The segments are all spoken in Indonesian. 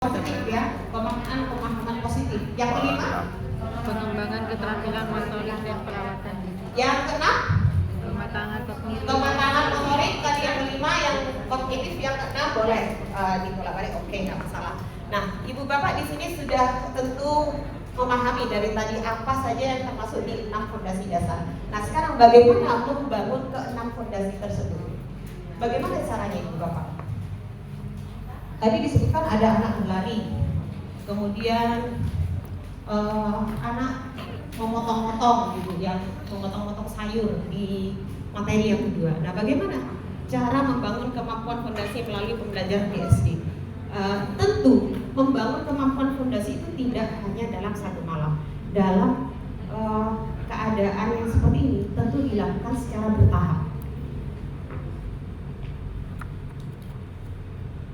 positif ya, pemahaman positif. Yang kelima, pengembangan keterampilan motorik dan perawatan. Yang keenam, Kematangan kognitif. kematangan motorik. Tadi yang kelima, yang kognitif. Yang keenam boleh dibolak-balik, oke, nggak masalah. Nah, ibu bapak di sini sudah tentu memahami dari tadi apa saja yang termasuk di 6 fondasi dasar. Nah, sekarang bagaimana membangun ke-6 fondasi tersebut? Bagaimana caranya ibu bapak? Tadi disebutkan ada anak berlari, kemudian anak memotong-motong gitu, yang memotong-motong sayur di materi yang kedua. Nah, bagaimana cara membangun kemampuan fondasi melalui pembelajaran di SD? Tentu membangun kemampuan fondasi itu tidak hanya dalam satu malam. Dalam keadaan yang seperti ini tentu dilakukan secara bertahap.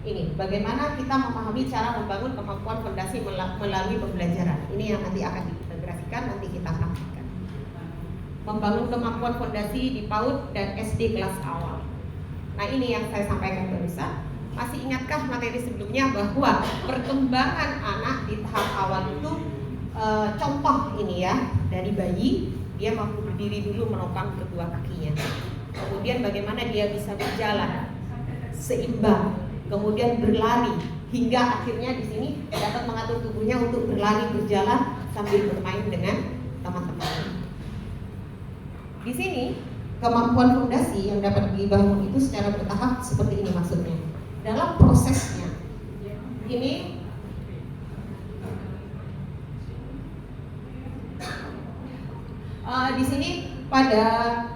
Ini bagaimana kita memahami cara membangun kemampuan fondasi melalui pembelajaran. Ini yang nanti akan diintegrasikan, nanti kita praktikkan. Membangun kemampuan fondasi di PAUD dan SD kelas awal. Nah, ini yang saya sampaikan barusan. Masih ingatkah materi sebelumnya bahwa perkembangan anak di tahap awal itu contoh ini ya, dari bayi dia mampu berdiri dulu menopang kedua kakinya. Kemudian bagaimana dia bisa berjalan seimbang, kemudian berlari hingga akhirnya di sini dapat mengatur tubuhnya untuk berlari berjalan sambil bermain dengan teman-teman. Di sini kemampuan fondasi yang dapat dibangun itu secara bertahap seperti ini maksudnya. Dalam prosesnya ini di sini pada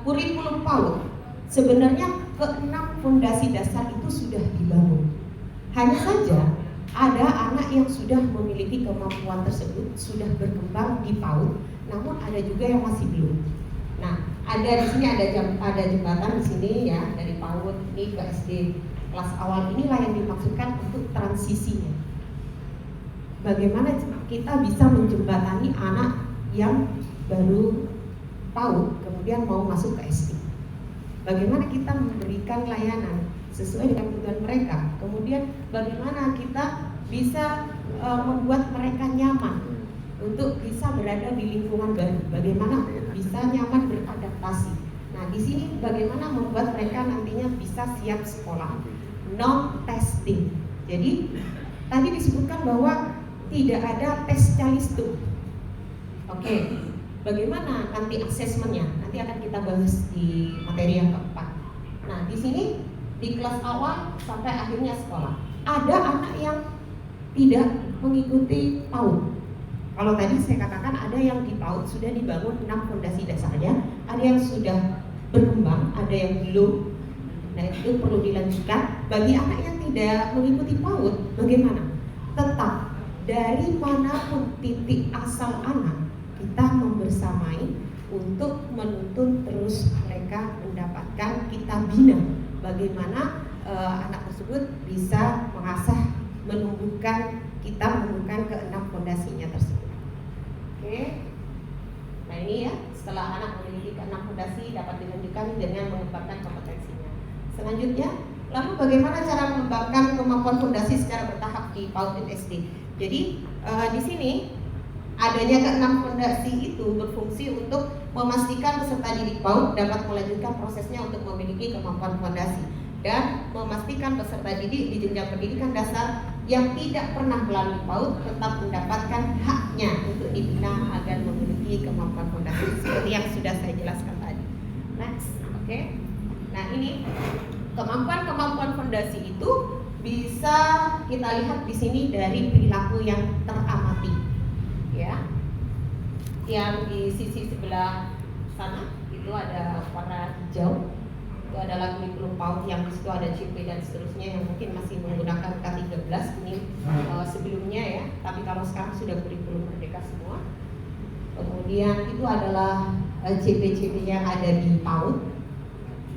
kurikulum PAUD sebenarnya ke-6 fondasi dasar itu sudah dibangun. Hanya saja ada anak yang sudah memiliki kemampuan tersebut, sudah berkembang di PAUD, namun ada juga yang masih belum. Nah, ada di sini ada jembatan di sini ya, dari PAUD ini ke SD kelas awal. Inilah yang dimaksudkan untuk transisinya. Bagaimana kita bisa menjembatani anak yang baru PAUD kemudian mau masuk ke SD? Bagaimana kita memberikan layanan sesuai dengan kebutuhan mereka? Kemudian bagaimana kita bisa membuat mereka nyaman untuk bisa berada di lingkungan baru? Bagaimana bisa nyaman beradaptasi? Nah, di sini bagaimana membuat mereka nantinya bisa siap sekolah? Non-testing. Jadi tadi disebutkan bahwa tidak ada tes calistung. Oke. Bagaimana nanti asesmennya? Nanti akan kita bahas di materi yang keempat. Nah, di sini di kelas awal sampai akhirnya sekolah. Ada anak yang tidak mengikuti PAUD. Kalau tadi saya katakan ada yang di PAUD sudah dibangun 6 fondasi dasarnya, ada yang sudah berkembang, ada yang belum. Nah, itu perlu dilanjutkan. Bagi anak yang tidak mengikuti PAUD, bagaimana? Tetap dari manapun titik asal anak, kita membersamai untuk menuntun terus mereka mendapatkan, kita bina bagaimana anak tersebut bisa mengasah, menumbuhkan, kita menumbuhkan ke-6 fondasinya tersebut. Oke. Nah, ini ya, setelah anak memiliki ke-6 fondasi dapat dilanjutkan dengan mengembangkan kompetensinya. Selanjutnya, lalu bagaimana cara mengembangkan kemampuan fondasi secara bertahap di PAUD dan SD? Jadi di sini adanya ke-6 fondasi itu berfungsi untuk memastikan peserta didik PAUD dapat melanjutkan prosesnya untuk memiliki kemampuan fondasi dan memastikan peserta didik di jenjang pendidikan dasar yang tidak pernah melalui PAUD tetap mendapatkan haknya untuk dibina agar memiliki kemampuan fondasi seperti yang sudah saya jelaskan tadi. Next, oke. Nah, ini kemampuan fondasi itu bisa kita lihat di sini dari perilaku yang teramati. Ya, yang di sisi sebelah sana itu ada warna hijau, itu adalah kurikulum PAUD yang di situ ada CP dan seterusnya yang mungkin masih menggunakan K13 ini sebelumnya ya, tapi kalau sekarang sudah kurikulum merdeka semua. Kemudian itu adalah CP-CP yang ada di PAUD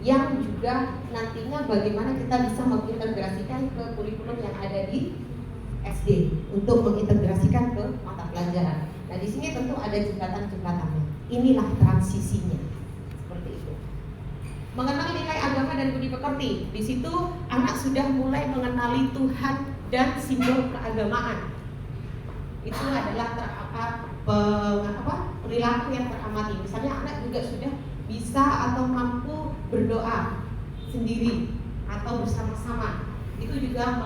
yang juga nantinya bagaimana kita bisa mengintegrasikan ke kurikulum yang ada di SD untuk mengintegrasikan ke mata pelajaran. Nah, di sini tentu ada jembatan-jembatannya. Inilah transisinya. Seperti itu. Mengenal nilai agama dan budi pekerti. Di situ anak sudah mulai mengenali Tuhan dan simbol keagamaan. Itu adalah perilaku yang teramati. Misalnya anak juga sudah bisa atau mampu berdoa sendiri atau bersama-sama. Itu juga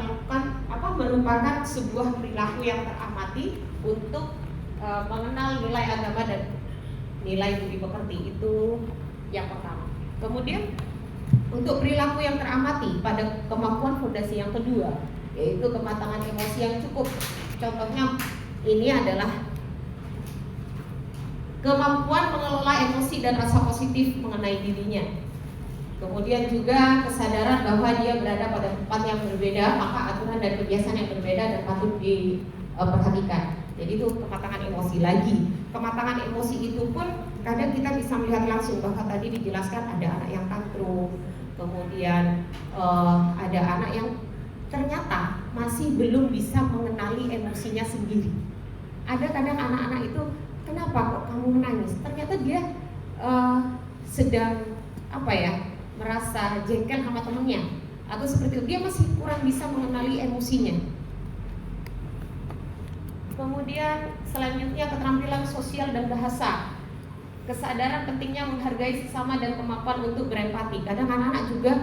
merupakan sebuah perilaku yang teramati untuk mengenal nilai agama dan nilai budi pekerti. Itu yang pertama. Kemudian untuk perilaku yang teramati pada kemampuan fondasi yang kedua, yaitu kematangan emosi yang cukup. Contohnya ini adalah kemampuan mengelola emosi dan rasa positif mengenai dirinya. Kemudian juga kesadaran bahwa dia berada pada tempat yang berbeda, maka aturan dan kebiasaan yang berbeda dan patut diperhatikan. Jadi itu kematangan emosi lagi. Kematangan emosi itu pun kadang kita bisa melihat langsung, bahwa tadi dijelaskan ada anak yang tantrum, kemudian ada anak yang ternyata masih belum bisa mengenali emosinya sendiri. Ada kadang anak-anak itu, kenapa kok kamu menangis? Ternyata dia sedang merasa jengkel sama temennya, atau seperti itu. Dia masih kurang bisa mengenali emosinya. Kemudian selanjutnya keterampilan sosial dan bahasa. Kesadaran pentingnya menghargai sesama dan kemampuan untuk berempati. Kadang anak-anak juga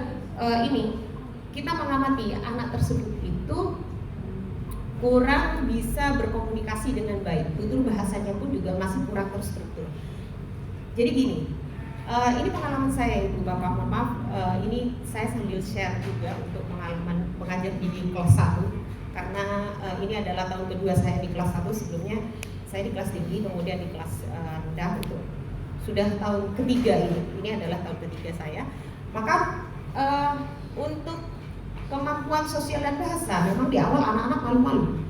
kita mengamati anak tersebut itu kurang bisa berkomunikasi dengan baik. Tutur bahasanya pun juga masih kurang terstruktur. Jadi gini, ini pengalaman saya Ibu Bapak, mohon maaf, ini saya sambil share juga untuk pengalaman mengajar di kelas 1, karena ini adalah tahun kedua saya di kelas 1. Sebelumnya saya di kelas tinggi, kemudian di kelas rendah, itu sudah tahun ketiga ini adalah tahun ketiga saya. Maka untuk kemampuan sosial dan bahasa, memang di awal anak-anak malu-malu.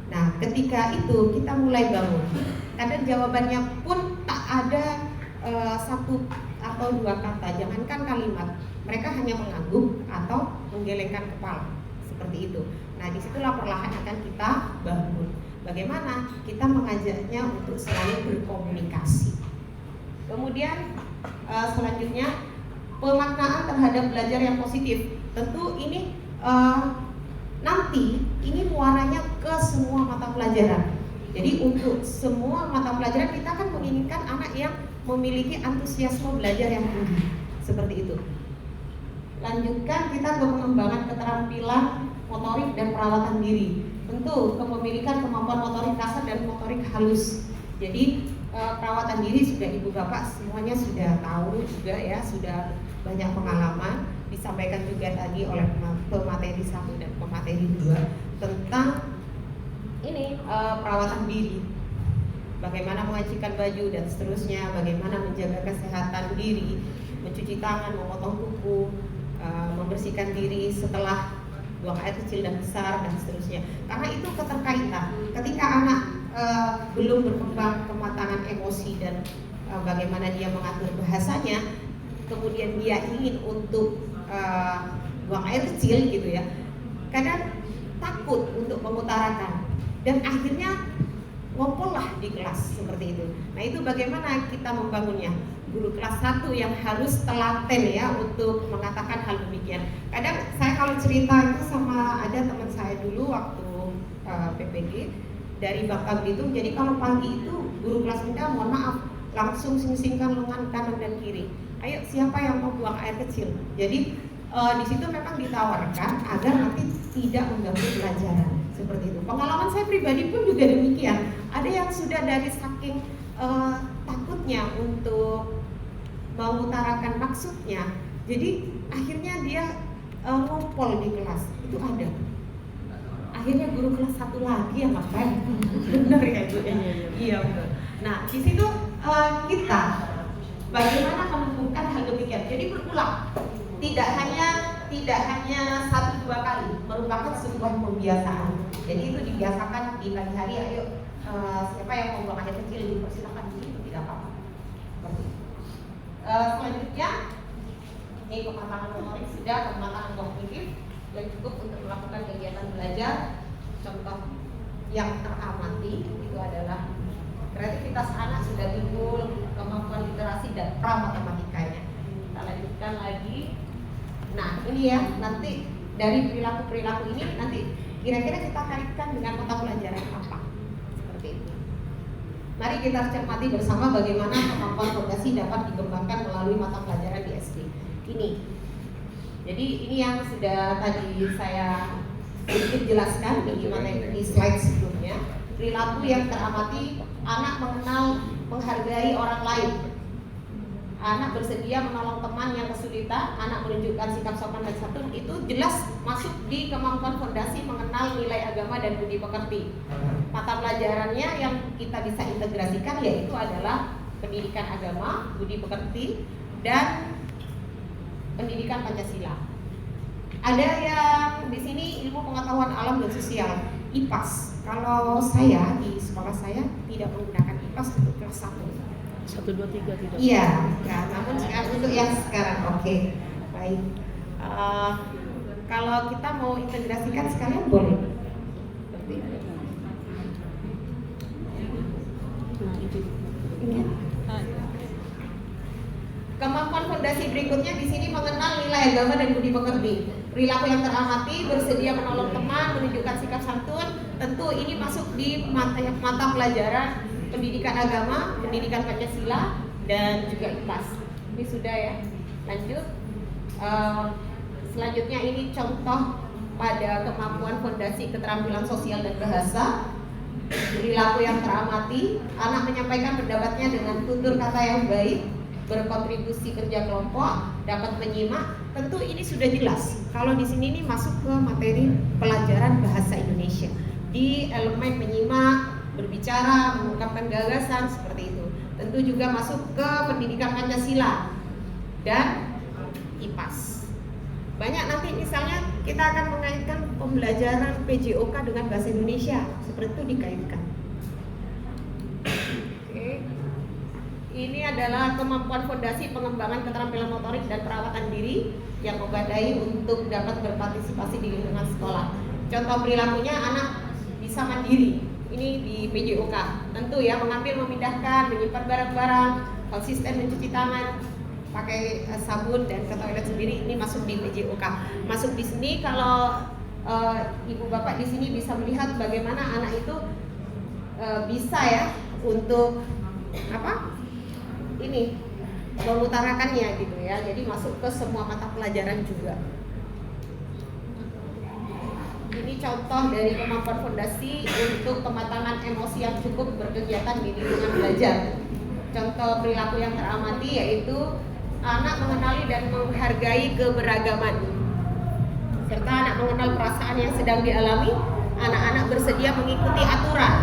Nah, ketika itu kita mulai bangun, kadang jawabannya pun tak ada satu atau dua kata, jangankan kalimat, mereka hanya mengangguk atau menggelengkan kepala, seperti itu. Nah, disitulah perlahan akan kita bangun. Bagaimana kita mengajaknya untuk selalu berkomunikasi. Kemudian selanjutnya pemaknaan terhadap belajar yang positif. Tentu ini nanti ini muaranya ke semua mata pelajaran. Jadi untuk semua mata pelajaran kita akan menginginkan anak yang memiliki antusiasme belajar yang tinggi, seperti itu. Lanjutkan kita ke pengembangan keterampilan motorik dan perawatan diri. Tentu kepemilikan kemampuan motorik kasar dan motorik halus. Jadi perawatan diri sudah Ibu Bapak semuanya sudah tahu juga ya, sudah banyak pengalaman. Disampaikan juga tadi oleh pemateri 1 dan pemateri 2 tentang ini perawatan diri, bagaimana mengacikan baju dan seterusnya, bagaimana menjaga kesehatan diri, mencuci tangan, memotong kuku, membersihkan diri setelah buang air kecil dan besar dan seterusnya. Karena itu keterkaitan. Ketika anak belum berkembang kematangan emosi dan bagaimana dia mengatur bahasanya, kemudian dia ingin untuk buang air kecil gitu ya, kadang takut untuk mengutarakan dan akhirnya ngompol lah di kelas seperti itu. Nah, itu bagaimana kita membangunnya? Guru kelas 1 yang harus telaten ya untuk mengatakan hal demikian. Kadang saya kalau cerita itu sama ada teman saya dulu waktu PPG dari Bangka Belitung. Jadi kalau pagi itu guru kelas rendah, mohon maaf, langsung sing-singkan lengan kanan dan kiri. Ayo, siapa yang mau buang air kecil? Jadi di situ memang ditawarkan agar nanti tidak mengganggu pelajaran, seperti itu. Pengalaman saya pribadi pun juga demikian. Ada yang sudah dari saking takutnya untuk mengutarakan maksudnya, jadi akhirnya dia ngompol di kelas. Itu ada. Akhirnya guru kelas 1 lagi yang ngapain? Benar ya Bu? Iya betul. Nah, di situ kita bagaimana menumbuhkan hal demikian. Jadi berulang, tidak hanya 1-2 kali, merupakan sebuah pembiasaan. Jadi itu dibiasakan di pagi hari. Ayo, siapa yang mau buang air kecil dipersilakan, itu tidak apa-apa. Selanjutnya, ini kematangan motorik sudah, kematangan kognitif yang cukup untuk melakukan kegiatan belajar. Contoh yang teramati itu adalah kreativitas anak sudah timbul, kemampuan literasi dan pra-matematikanya. Kita lanjutkan lagi. Nah, ini ya, nanti dari perilaku-perilaku ini nanti Kira-kira kita kaitkan dengan mata pelajaran apa? Seperti itu. Mari kita cermati bersama bagaimana kemampuan fondasi dapat dikembangkan melalui mata pelajaran di SD. Jadi ini yang sudah tadi saya sedikit jelaskan di slide sebelumnya. Perilaku yang teramati, anak mengenal, menghargai orang lain. Anak bersedia menolong teman yang kesulitan, anak menunjukkan sikap sopan dan santun, itu jelas masuk di kemampuan fondasi mengenal nilai agama dan budi pekerti. Mata pelajarannya yang kita bisa integrasikan yaitu adalah pendidikan agama, budi pekerti, dan pendidikan Pancasila. Ada yang di sini ilmu pengetahuan alam dan sosial, IPAS. Kalau saya di sekolah saya tidak menggunakan IPAS untuk kelas 1. 1, 2, 3 tidak. Iya, ya, namun untuk yang sekarang oke. Baik. Kalau kita mau integrasikan sekalian boleh. Seperti itu. Iya. Kemampuan fondasi berikutnya di sini mengenal nilai agama dan budi pekerti. Perilaku yang teramati, bersedia menolong teman, menunjukkan sikap santun. Tentu ini masuk di mata pelajaran pendidikan agama, pendidikan Pancasila, dan juga IPAS. Ini sudah ya. Lanjut. Selanjutnya ini contoh pada kemampuan fondasi keterampilan sosial dan bahasa. Perilaku yang teramati, anak menyampaikan pendapatnya dengan tutur kata yang baik, berkontribusi kerja kelompok, dapat menyimak. Tentu ini sudah jelas. Kalau di sini ini masuk ke materi pelajaran bahasa Indonesia di elemen menyimak, berbicara, mengungkapkan gagasan seperti itu. Tentu juga masuk ke pendidikan Pancasila dan IPAS. Banyak nanti misalnya kita akan mengaitkan pembelajaran PJOK dengan bahasa Indonesia, seperti itu dikaitkan. Oke. Ini adalah kemampuan fondasi pengembangan keterampilan motorik dan perawatan diri yang memadai untuk dapat berpartisipasi di lingkungan sekolah. Contoh perilakunya anak bisa mandiri. Ini di PJOK. Tentu ya, mengambil, memindahkan, menyimpan barang-barang, konsisten mencuci tangan, pakai sabun dan ke toilet sendiri. Ini masuk di PJOK. Masuk di sini kalau ibu bapak di sini bisa melihat bagaimana anak itu bisa ya untuk ini mengutarakannya gitu ya. Jadi masuk ke semua mata pelajaran juga. Ini contoh dari kemampuan fondasi untuk kematangan emosi yang cukup berkegiatan di lingkungan belajar. Contoh perilaku yang teramati yaitu anak mengenali dan menghargai keberagaman, serta anak mengenal perasaan yang sedang dialami. Anak-anak bersedia mengikuti aturan.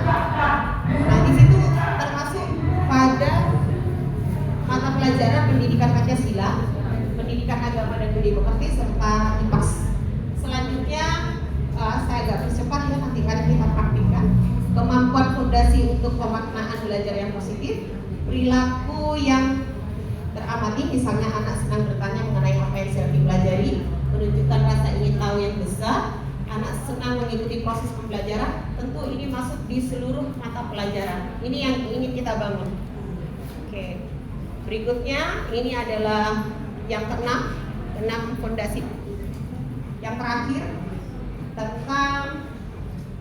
Nah, di situ termasuk pada mata pelajaran pendidikan Pancasila, pendidikan agama dan budi pekerti, serta IPAS. Selanjutnya saya agak percepat ya, nanti akan kita praktikkan. Kemampuan fondasi untuk pemaknaan belajar yang positif, perilaku yang teramati, misalnya anak senang bertanya mengenai apa yang sedang dipelajari, menunjukkan rasa ingin tahu yang besar, anak senang mengikuti proses pembelajaran. Tentu ini masuk di seluruh mata pelajaran. Ini yang ingin kita bangun. Oke. Berikutnya ini adalah yang keenam fondasi. Yang terakhir tentang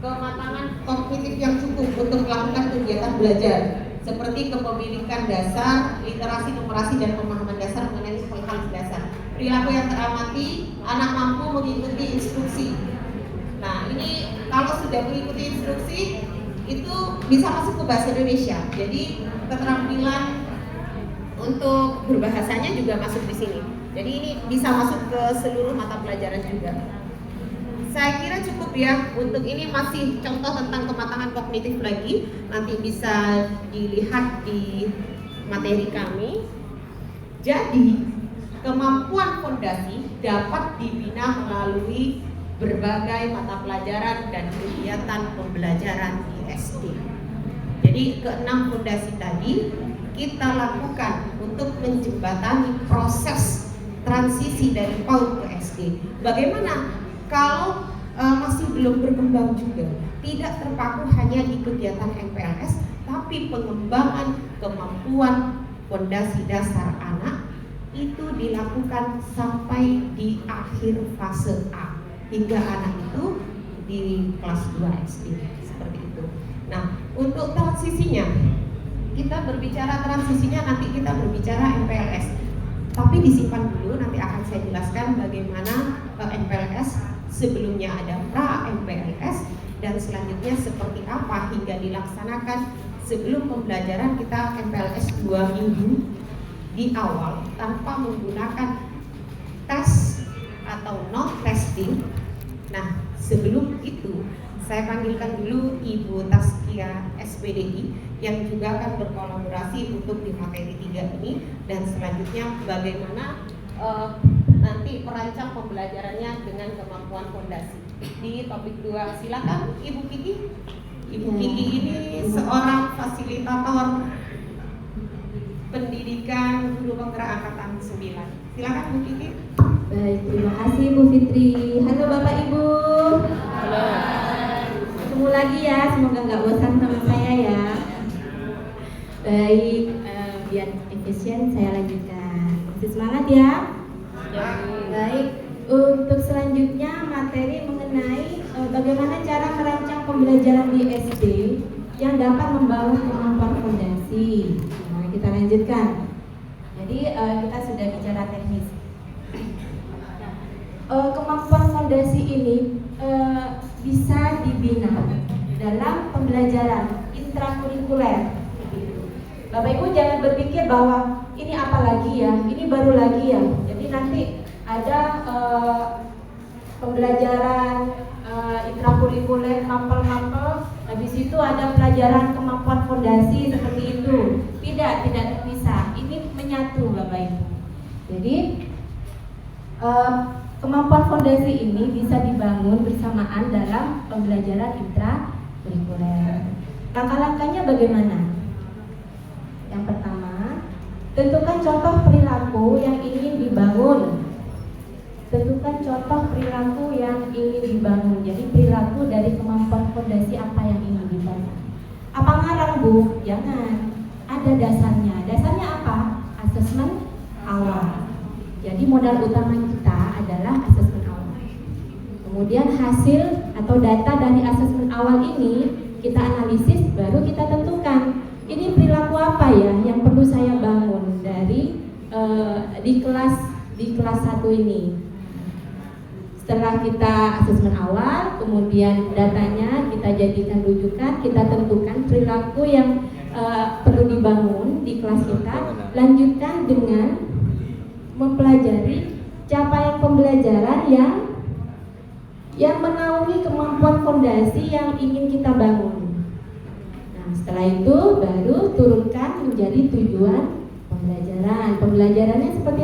kematangan kognitif yang cukup untuk melakukan kegiatan belajar seperti kepemilikan dasar, literasi, numerasi, dan pemahaman dasar mengenai hal-hal dasar. Perilaku yang teramati, anak mampu mengikuti instruksi. Nah, ini kalau sudah mengikuti instruksi itu bisa masuk ke bahasa Indonesia. Jadi keterampilan untuk berbahasanya juga masuk di sini. Jadi ini bisa masuk ke seluruh mata pelajaran juga. Saya kira cukup ya, untuk ini masih contoh tentang kematangan kognitif lagi, nanti bisa dilihat di materi kami. Jadi kemampuan fondasi dapat dibina melalui berbagai mata pelajaran dan kegiatan pembelajaran di SD. Jadi keenam fondasi tadi kita lakukan untuk menjembatani proses transisi dari PAUD ke SD. Bagaimana kalau masih belum berkembang juga, tidak terpaku hanya di kegiatan MPLS, tapi pengembangan kemampuan fondasi dasar anak itu dilakukan sampai di akhir fase A, hingga anak itu di kelas 2 SD seperti itu. Nah, untuk transisinya, kita berbicara transisinya nanti kita berbicara MPLS. Tapi disimpan dulu, nanti akan saya jelaskan bagaimana MPLS sebelumnya ada pra MPLS dan selanjutnya seperti apa hingga dilaksanakan sebelum pembelajaran kita MPLS 2 minggu di awal tanpa menggunakan tes atau non testing. Nah, sebelum itu saya panggilkan dulu Ibu Taskia SPDI yang juga akan berkolaborasi untuk di materi 3 ini, dan selanjutnya bagaimana nanti merancang pembelajarannya dengan kemampuan fondasi. Di topik 2 silakan Ibu Kiki. Ibu Kiki ini seorang fasilitator pendidikan guru penggerak angkatan 9. Silakan Bu Kiki. Baik, terima kasih Bu Fitri. Halo Bapak Ibu. Halo. Ketemu lagi ya, semoga nggak bosan sama saya ya. Baik, biar efisien saya lanjutkan. Masih semangat ya? Baik, untuk selanjutnya materi mengenai bagaimana cara merancang pembelajaran di SD yang dapat membangun kemampuan fondasi. Nah, kita lanjutkan. Jadi kita sudah bicara teknis. Kemampuan fondasi ini bisa dibina dalam pembelajaran intrakurikuler. Bapak Ibu jangan berpikir bahwa ini apa lagi ya, ini baru lagi ya. Jadi nanti ada pembelajaran intrakurikuler, mapel-mapel, habis itu ada pelajaran kemampuan fondasi seperti itu. Tidak terpisah. Ini menyatu Bapak Ibu. Jadi kemampuan fondasi ini bisa dibangun bersamaan dalam pembelajaran intrakurikuler. Langkah-langkahnya bagaimana? Yang pertama, tentukan contoh perilaku yang ingin dibangun. Tentukan contoh perilaku yang ingin dibangun. Jadi perilaku dari kemampuan fondasi apa yang ingin dibangun. Apa ngarang Bu? Jangan. Ada dasarnya. Dasarnya apa? Asesmen awal. Jadi modal utama kita adalah asesmen awal. Kemudian hasil atau data dari asesmen awal ini kita analisis, baru kita tentukan ini perilaku apa ya yang perlu saya bangun dari di kelas 1 ini. Setelah kita asesmen awal, kemudian datanya kita jadikan rujukan, kita tentukan perilaku yang perlu dibangun di kelas kita. Lanjutkan dengan mempelajari capaian pembelajaran yang menaungi kemampuan fondasi yang ingin kita bangun. Nah, setelah itu baru turunkan menjadi tujuan pembelajaran. Pembelajarannya seperti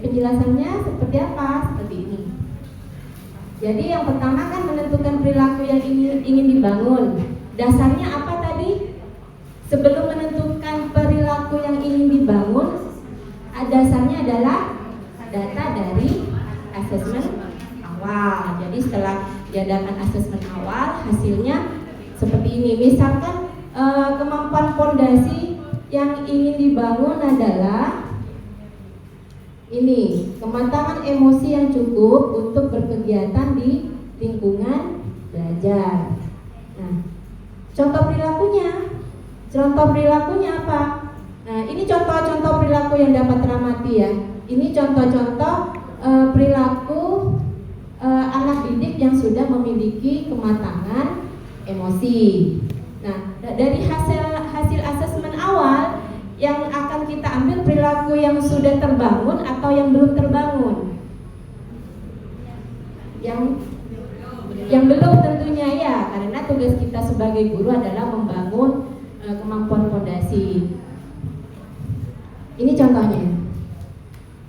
penjelasannya seperti apa? Seperti ini. Jadi yang pertama kan menentukan perilaku yang ingin dibangun. Dasarnya apa tadi? Sebelum menentukan perilaku yang ingin dibangun, dasarnya adalah data dari asesmen awal. Jadi setelah diadakan asesmen awal, hasilnya seperti ini. Misalkan kemampuan fondasi yang ingin dibangun adalah ini, kematangan emosi yang cukup untuk berkegiatan di lingkungan belajar. Nah, contoh perilakunya apa? Nah, ini contoh-contoh perilaku yang dapat teramati ya. Ini contoh-contoh perilaku anak didik yang sudah memiliki kematangan emosi. Nah, dari hasil asesmen awal yang akan kita ambil perilaku yang sudah terbangun atau yang belum terbangun. Yang belum tentunya ya, karena tugas kita sebagai guru adalah membangun kemampuan fondasi. Ini contohnya.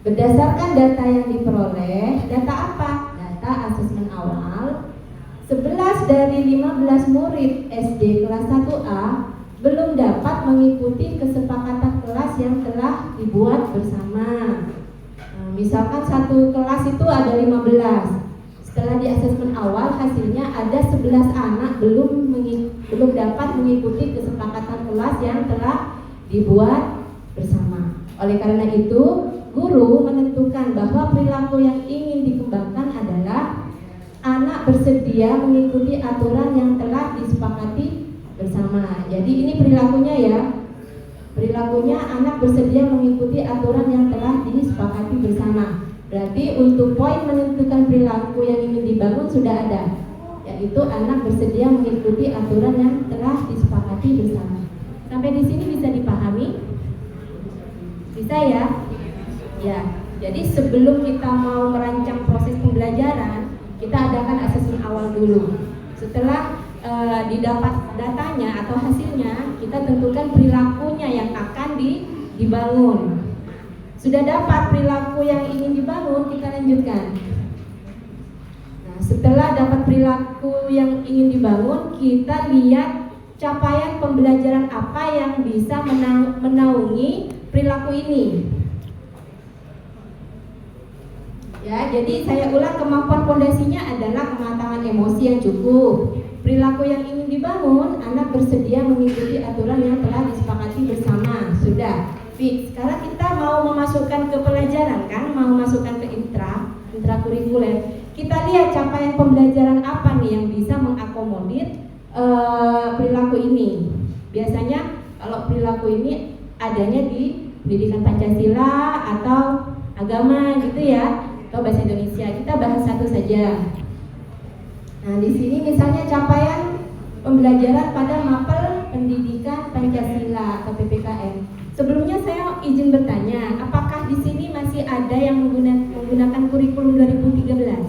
Berdasarkan data yang diperoleh, data apa? Data asesmen awal. 11 dari 15 murid SD kelas 1A belum dapat mengikuti kesepakatan kelas yang telah dibuat bersama. Nah, misalkan satu kelas itu ada 15. Setelah di asesmen awal hasilnya ada 11 anak belum dapat mengikuti kesepakatan kelas yang telah dibuat bersama. Oleh karena itu, guru menentukan bahwa perilaku yang ingin dikembangkan adalah anak bersedia mengikuti aturan yang telah disepakati bersama. Jadi ini perilakunya ya. Perilakunya anak bersedia mengikuti aturan yang telah disepakati bersama. Berarti untuk poin menentukan perilaku yang ingin dibangun sudah ada, yaitu anak bersedia mengikuti aturan yang telah disepakati bersama. Sampai di sini bisa dipahami? Bisa ya? Ya. Jadi sebelum kita mau merancang proses pembelajaran, kita adakan asesmen awal dulu. Setelah didapat datanya atau hasilnya, kita tentukan perilakunya yang akan dibangun. Sudah dapat perilaku yang ingin dibangun, kita lanjutkan. Nah, setelah dapat perilaku yang ingin dibangun, kita lihat capaian pembelajaran apa yang bisa menaungi perilaku ini. Ya, jadi saya ulang, kemampuan fondasinya adalah kematangan emosi yang cukup. Perilaku yang ingin dibangun, anak bersedia mengikuti aturan yang telah disepakati bersama. Sudah, fix. Sekarang kita mau memasukkan ke pelajaran kan, mau masukkan ke intrakurikuler. Kita lihat capaian pembelajaran apa nih yang bisa mengakomodir perilaku ini. Biasanya kalau perilaku ini adanya di pendidikan Pancasila atau agama gitu ya, atau bahasa Indonesia. Kita bahas satu saja. Nah, di sini misalnya capaian pembelajaran pada mapel pendidikan Pancasila atau PPKN. Sebelumnya saya izin bertanya, apakah di sini masih ada yang menggunakan kurikulum 2013?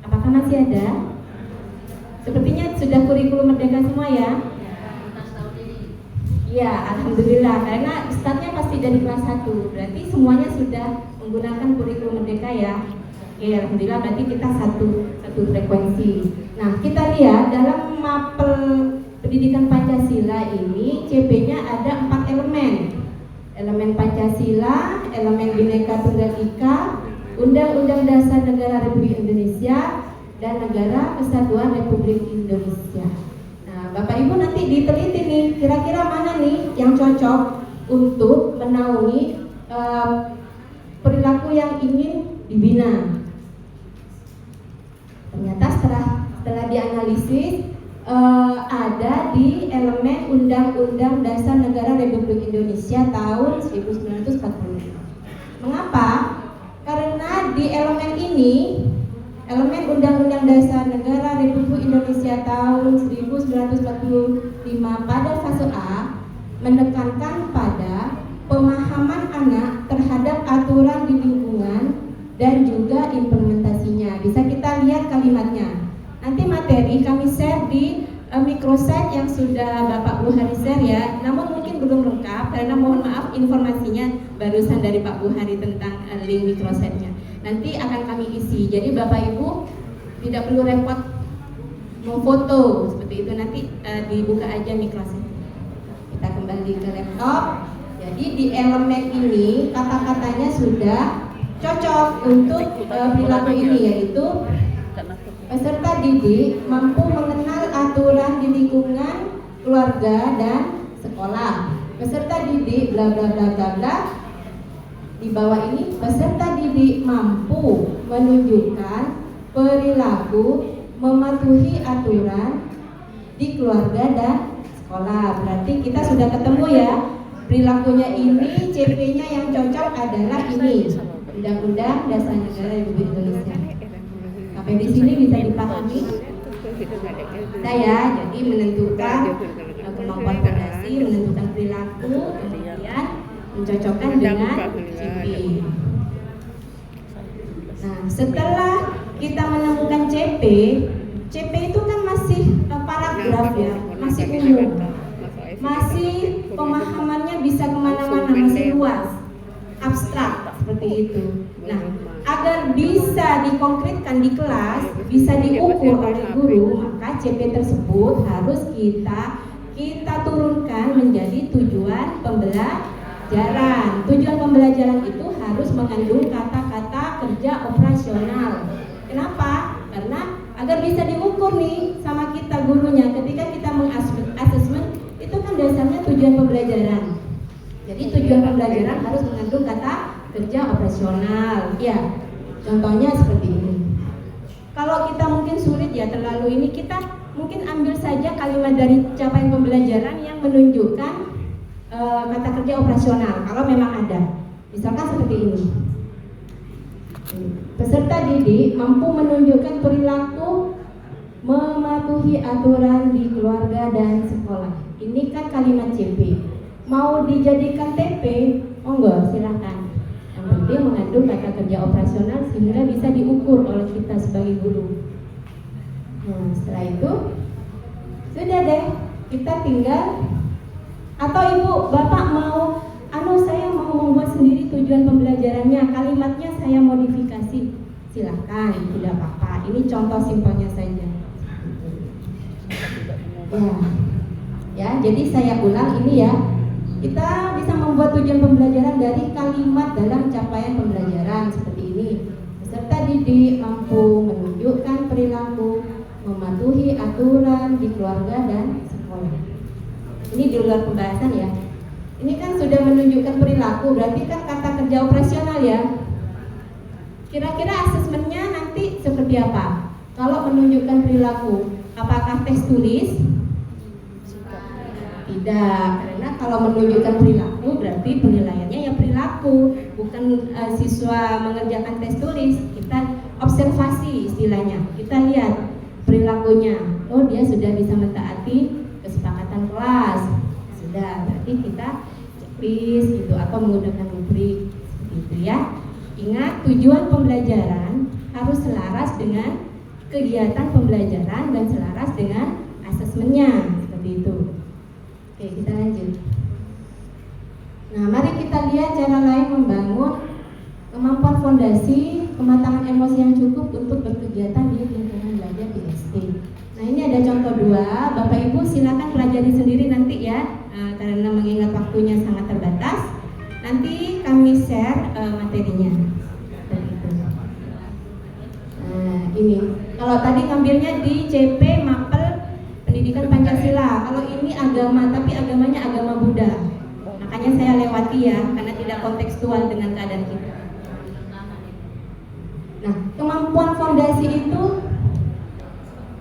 Apakah masih ada? Sepertinya sudah kurikulum merdeka semua ya? Ya, alhamdulillah, karena startnya pasti dari kelas 1. Berarti semuanya sudah menggunakan kurikulum merdeka ya. Oke, alhamdulillah, berarti kita satu frekuensi. Nah, kita lihat dalam mapel pendidikan Pancasila ini CP-nya ada 4 elemen. Elemen Pancasila, elemen Bhinneka Tunggal Ika, Undang-Undang Dasar Negara Republik Indonesia, dan Negara Kesatuan Republik Indonesia. Nah, Bapak Ibu nanti diteliti nih, kira-kira mana nih yang cocok untuk menaungi perilaku yang ingin dibina. Ternyata setelah dianalisis ada di elemen Undang-Undang Dasar Negara Republik Indonesia tahun 1945. Mengapa? Karena di elemen ini, elemen Undang-Undang Dasar Negara Republik Indonesia tahun 1945 pada fase A menekankan pada pemahaman anak terhadap aturan di lingkungan dan juga implementasinya. Bisa kita lihat kalimatnya. Nanti materi kami share di microsite yang sudah Bapak Bu Hari share ya. Namun mungkin belum lengkap karena mohon maaf informasinya barusan dari Pak Bu Hari tentang link microsite-nya. Nanti akan kami isi. Jadi Bapak Ibu tidak perlu repot memfoto seperti itu. Nanti dibuka aja microsite. Kita kembali ke laptop. Jadi di elemen ini kata-katanya sudah cocok untuk perilaku ini, yaitu peserta didik mampu mengenal aturan di lingkungan, keluarga, dan sekolah. Peserta didik bla bla bla bla bla. Di bawah ini peserta didik mampu menunjukkan perilaku mematuhi aturan di keluarga dan sekolah. Berarti kita sudah ketemu ya. Perilakunya ini, CP-nya yang cocok adalah ini, Undang-Undang Dasar Negara Republik Indonesia. Sampai di sini bisa dipahami? Saya jadi menentukan kemampuan fondasi, menentukan perilaku, kemudian mencocokkan dengan CP. Nah, setelah kita menemukan CP itu kan masih paragraf ya, masih umum. Masih pemahamannya bisa kemana-mana, masih luas, abstrak seperti itu. Nah, agar bisa dikonkretkan di kelas, bisa diukur oleh guru, maka CP tersebut harus kita turunkan menjadi tujuan pembelajaran. Tujuan pembelajaran itu harus mengandung kata-kata kerja operasional. Kenapa? Karena agar bisa diukur nih sama kita gurunya ketika kita mengasesmen. Itu kan dasarnya tujuan pembelajaran. Jadi tujuan pembelajaran harus mengandung kata kerja operasional. Ya, contohnya seperti ini. Kalau kita mungkin sulit ya terlalu ini, kita mungkin ambil saja kalimat dari capaian pembelajaran yang menunjukkan kata kerja operasional kalau memang ada. Misalkan seperti ini. Peserta didik mampu menunjukkan perilaku mematuhi aturan di keluarga dan sekolah. Ini kan kalimat CP. Mau dijadikan TP, monggo silahkan. Yang penting mengandung kata kerja operasional sehingga bisa diukur oleh kita sebagai guru. Nah, setelah itu sudah deh, kita tinggal. Atau ibu, bapak mau, saya mau membuat sendiri tujuan pembelajarannya, kalimatnya saya modifikasi, silahkan, tidak apa-apa. Ini contoh simpelnya saja. Ya, jadi saya ulang ini ya. Kita bisa membuat tujuan pembelajaran dari kalimat dalam capaian pembelajaran seperti ini. Peserta didik mampu menunjukkan perilaku mematuhi aturan di keluarga dan sekolah. Ini di luar pembahasan ya. Ini kan sudah menunjukkan perilaku, berarti kan kata kerja operasional ya. Kira-kira asesmennya nanti seperti apa? Kalau menunjukkan perilaku, apakah tes tulis? Tidak, karena kalau menunjukkan perilaku berarti penilaiannya ya perilaku, bukan siswa mengerjakan tes tulis. Kita observasi istilahnya, kita lihat perilakunya. Oh, dia sudah bisa mentaati kesepakatan kelas, sudah, berarti kita checklist gitu atau menggunakan rubrik gitu ya. Ingat, tujuan pembelajaran harus selaras dengan kegiatan pembelajaran dan selaras dengan asesmennya, seperti itu. Oke, kita lanjut. Nah, mari kita lihat cara lain membangun kemampuan fondasi, kematangan emosi yang cukup untuk berkegiatan di lingkungan belajar di SD. Nah, ini ada contoh 2. Bapak Ibu silakan pelajari sendiri nanti ya, karena mengingat waktunya sangat terbatas. Nanti kami share materinya. Nah, ini kalau tadi ngambilnya di CP Mapel Pendidikan Pancasila. Kalau ini agama, tapi agamanya agama Buddha. Makanya saya lewati ya, karena tidak kontekstual dengan keadaan kita. Nah, kemampuan fondasi itu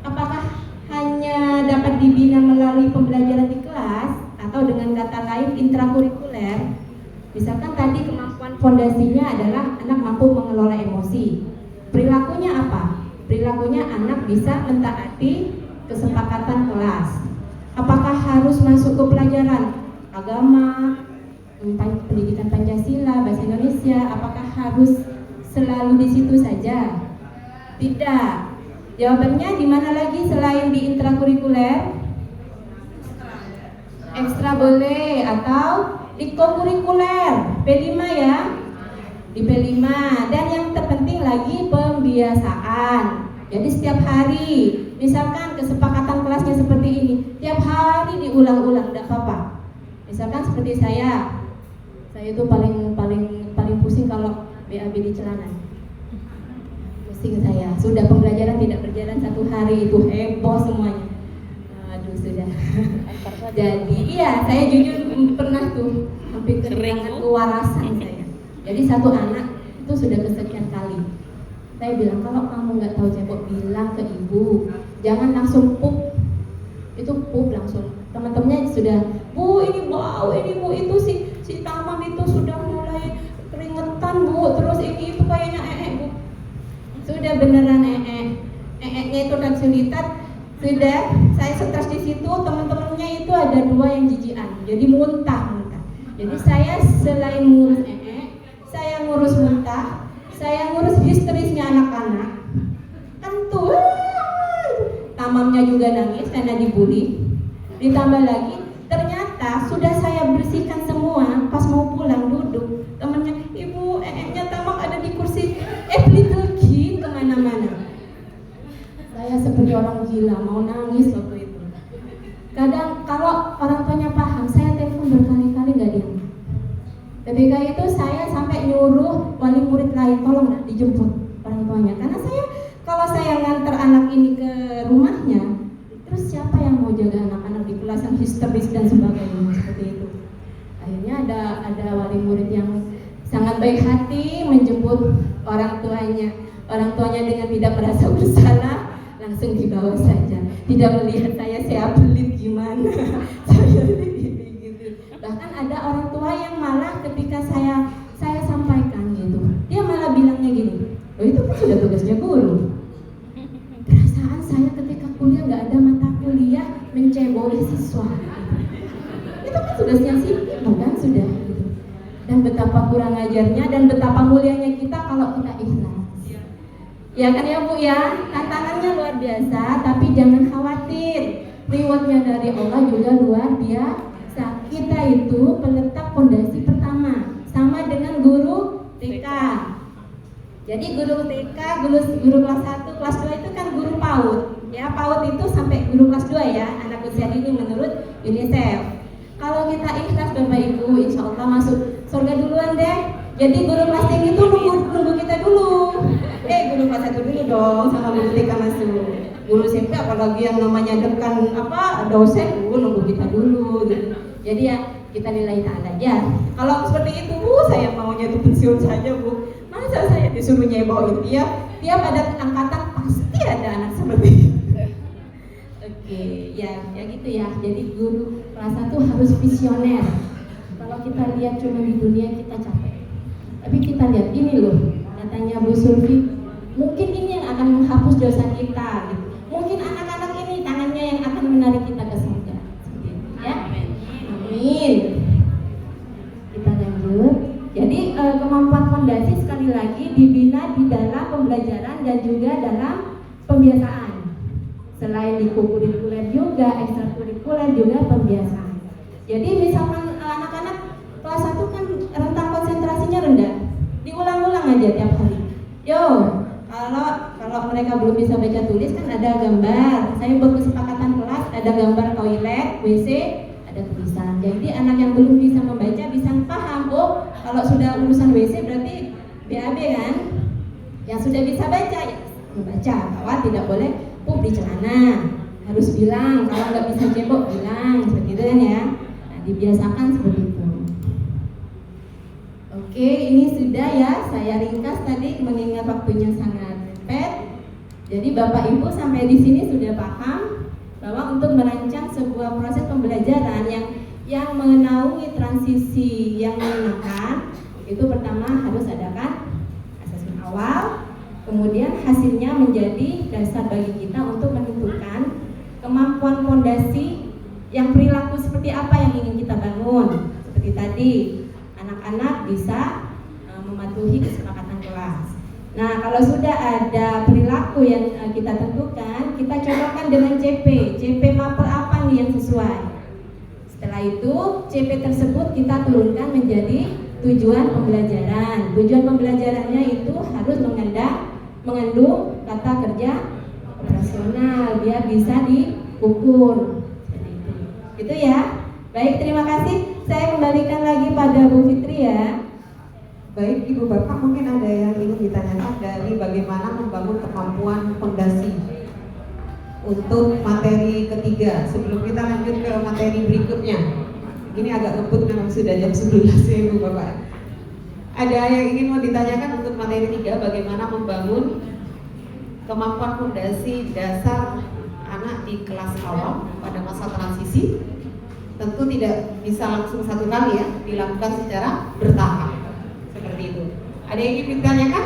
apakah hanya dapat dibina melalui pembelajaran di kelas atau dengan kata lain intrakurikuler? Misalkan tadi kemampuan fondasinya adalah anak mampu mengelola emosi. Perilakunya apa? Perilakunya anak bisa mentaati kesepakatan kelas. Apakah harus masuk ke pelajaran agama, pendidikan Pancasila, bahasa Indonesia? Apakah harus selalu di situ saja? Tidak. Jawabannya di mana lagi selain di intrakurikuler? Ekstra boleh, atau di kokurikuler P5 ya. Di P5. Dan yang terpenting lagi pembiasaan. Jadi setiap hari, misalkan kesepakatan kelasnya seperti ini, tiap hari diulang-ulang, tidak apa-apa. Misalkan seperti saya itu paling pusing kalau BAB di celana. Pusing saya. Sudah pembelajaran tidak berjalan 1 hari itu heboh semuanya. Aduh sudah. Jadi iya, saya jujur pernah tuh hampir kehilangan kewarasan saya. Jadi satu anak itu sudah kesekian kali. Saya bilang, kalau kamu nggak tahu cebok, bilang ke ibu, jangan langsung pup. Itu pup langsung. Teman-temannya sudah, bu ini bau, ini bu itu si Tamam itu sudah mulai keringetan bu, terus ini itu kayaknya bu. Sudah beneran nya itu dan sulitan. Sudah, saya stres di situ. Teman-temannya itu ada 2 yang jijian, jadi muntah. Jadi saya selain ngurus saya ngurus muntah, saya ngurus histerisnya anak-anak. Tentu Tamamnya juga nangis karena dibully. Ditambah lagi, ternyata sudah saya bersihkan semua. Pas mau pulang duduk, temannya, ibu, nya Tamam ada di kursi little kid kemana-mana. Saya seperti orang gila, mau nangis waktu itu. Kadang kalau orang tuanya paham, saya telepon berkali-kali nggak diangkat. Ketika itu saya sampai nyuruh wali murid lain, tolong dijemput orang tuanya. Karena kalau saya nganter anak ini ke rumahnya, terus siapa yang mau jaga anak-anak di kelas yang histeris dan sebagainya seperti itu. Akhirnya ada wali murid yang sangat baik hati menjemput orang tuanya. Orang tuanya dengan tidak merasa bersalah langsung dibawa saja, tidak melihat saya pelit gimana, saya gitu. Bahkan ada orang tua yang malah ketika saya sampaikan gitu, dia malah bilangnya gini, oh itu kan sudah tugasnya guru. Perasaan saya ketika kuliah nggak ada mata kuliah menceboli siswa. Itu kan tugasnya sih, bukan sudah gitu. Dan betapa kurang ajarnya dan betapa mulianya kita kalau kita ikhlas. Ya kan ya Bu ya, tantangannya luar biasa, tapi jangan khawatir, rewardnya dari Allah juga luar biasa. Kita itu peletak fondasi pertama, sama dengan guru TK. Jadi guru TK, guru kelas 1, kelas 2 itu kan guru PAUD. Ya, PAUD itu sampai guru kelas 2 ya, anak usia dini menurut UNICEF. Kalau kita ikhlas Bapak Ibu, insya Allah masuk surga duluan deh. Jadi guru kelas tinggi itu nunggu kita dulu. Guru kelas 1 dulu dong, sama guru TK masuk. Guru SMP apalagi yang namanya dekan dosen, nunggu kita dulu gitu. Jadi ya kita nilai ta'ala aja. Kalau seperti itu, saya maunya itu pensiun saja Bu. Masa saya disuruh nyeboin dia pada angkatan pasti ada anak seperti itu. Oke, ya gitu ya. Jadi guru kelas 1 harus visioner. Kalau kita lihat cuma di dunia kita capek. Tapi kita lihat ini loh, katanya Bu Sulfi, mungkin ini yang akan menghapus dosa kita. Gitu. Mungkin anak-anak ini tangannya yang akan menarik kita ke surga. Ya, amin. Kita lanjut. Jadi kemampuan fondasi sekali lagi dibina di dalam pembelajaran dan juga dalam pembiasaan. Selain di kurikuler juga, ekstrakurikuler juga pembiasaan. Jadi misalkan anak-anak kelas 1 kan rentang konsentrasinya rendah, diulang-ulang aja tiap hari. Yo, kalau mereka belum bisa baca tulis kan ada gambar. Saya buat kesepakatan kelas ada gambar toilet, WC, ada tulisan. Jadi anak yang belum bisa membaca bisa paham. Oh, kalau sudah urusan WC berarti BAB kan? Yang sudah bisa baca ya membaca. Bahwa tidak boleh pup di celana. Harus bilang. Kalau nggak bisa cebok bilang. Seperti itu kan ya. Nah, dibiasakan seperti itu. Oke, ini sudah ya. Saya ringkas tadi mengingat waktunya sangat mepet. Jadi Bapak Ibu sampai di sini sudah paham bahwa untuk merancang sebuah proses pembelajaran yang menaungi transisi yang menyenangkan, itu pertama harus adakan asesmen awal, kemudian hasilnya menjadi dasar bagi kita untuk menentukan kemampuan fondasi yang perilaku seperti apa yang ingin kita bangun. Seperti tadi, anak-anak bisa mematuhi kesepakatan kelas. Nah, kalau sudah ada perilaku yang kita tentukan, kita cocokkan dengan CP mapel apa nih yang sesuai. Setelah itu, CP tersebut kita turunkan menjadi tujuan pembelajaran. Tujuan pembelajarannya itu harus mengandung kata kerja operasional, biar bisa diukur. Itu ya. Baik, terima kasih. Saya kembalikan lagi pada Bu Fitri ya. Baik, Ibu Bapak, mungkin ada yang ingin ditanyakan dari bagaimana membangun kemampuan fondasi untuk materi ketiga sebelum kita lanjut ke materi berikutnya. Ini agak ngebut memang sudah jam 11 ya Ibu Bapak. Ada yang ingin mau ditanyakan untuk materi 3, bagaimana membangun kemampuan fondasi dasar anak di kelas awal pada masa transisi. Tentu tidak bisa langsung satu kali ya, dilakukan secara bertahap. Seperti itu. Ada yang ingin ditanyakan?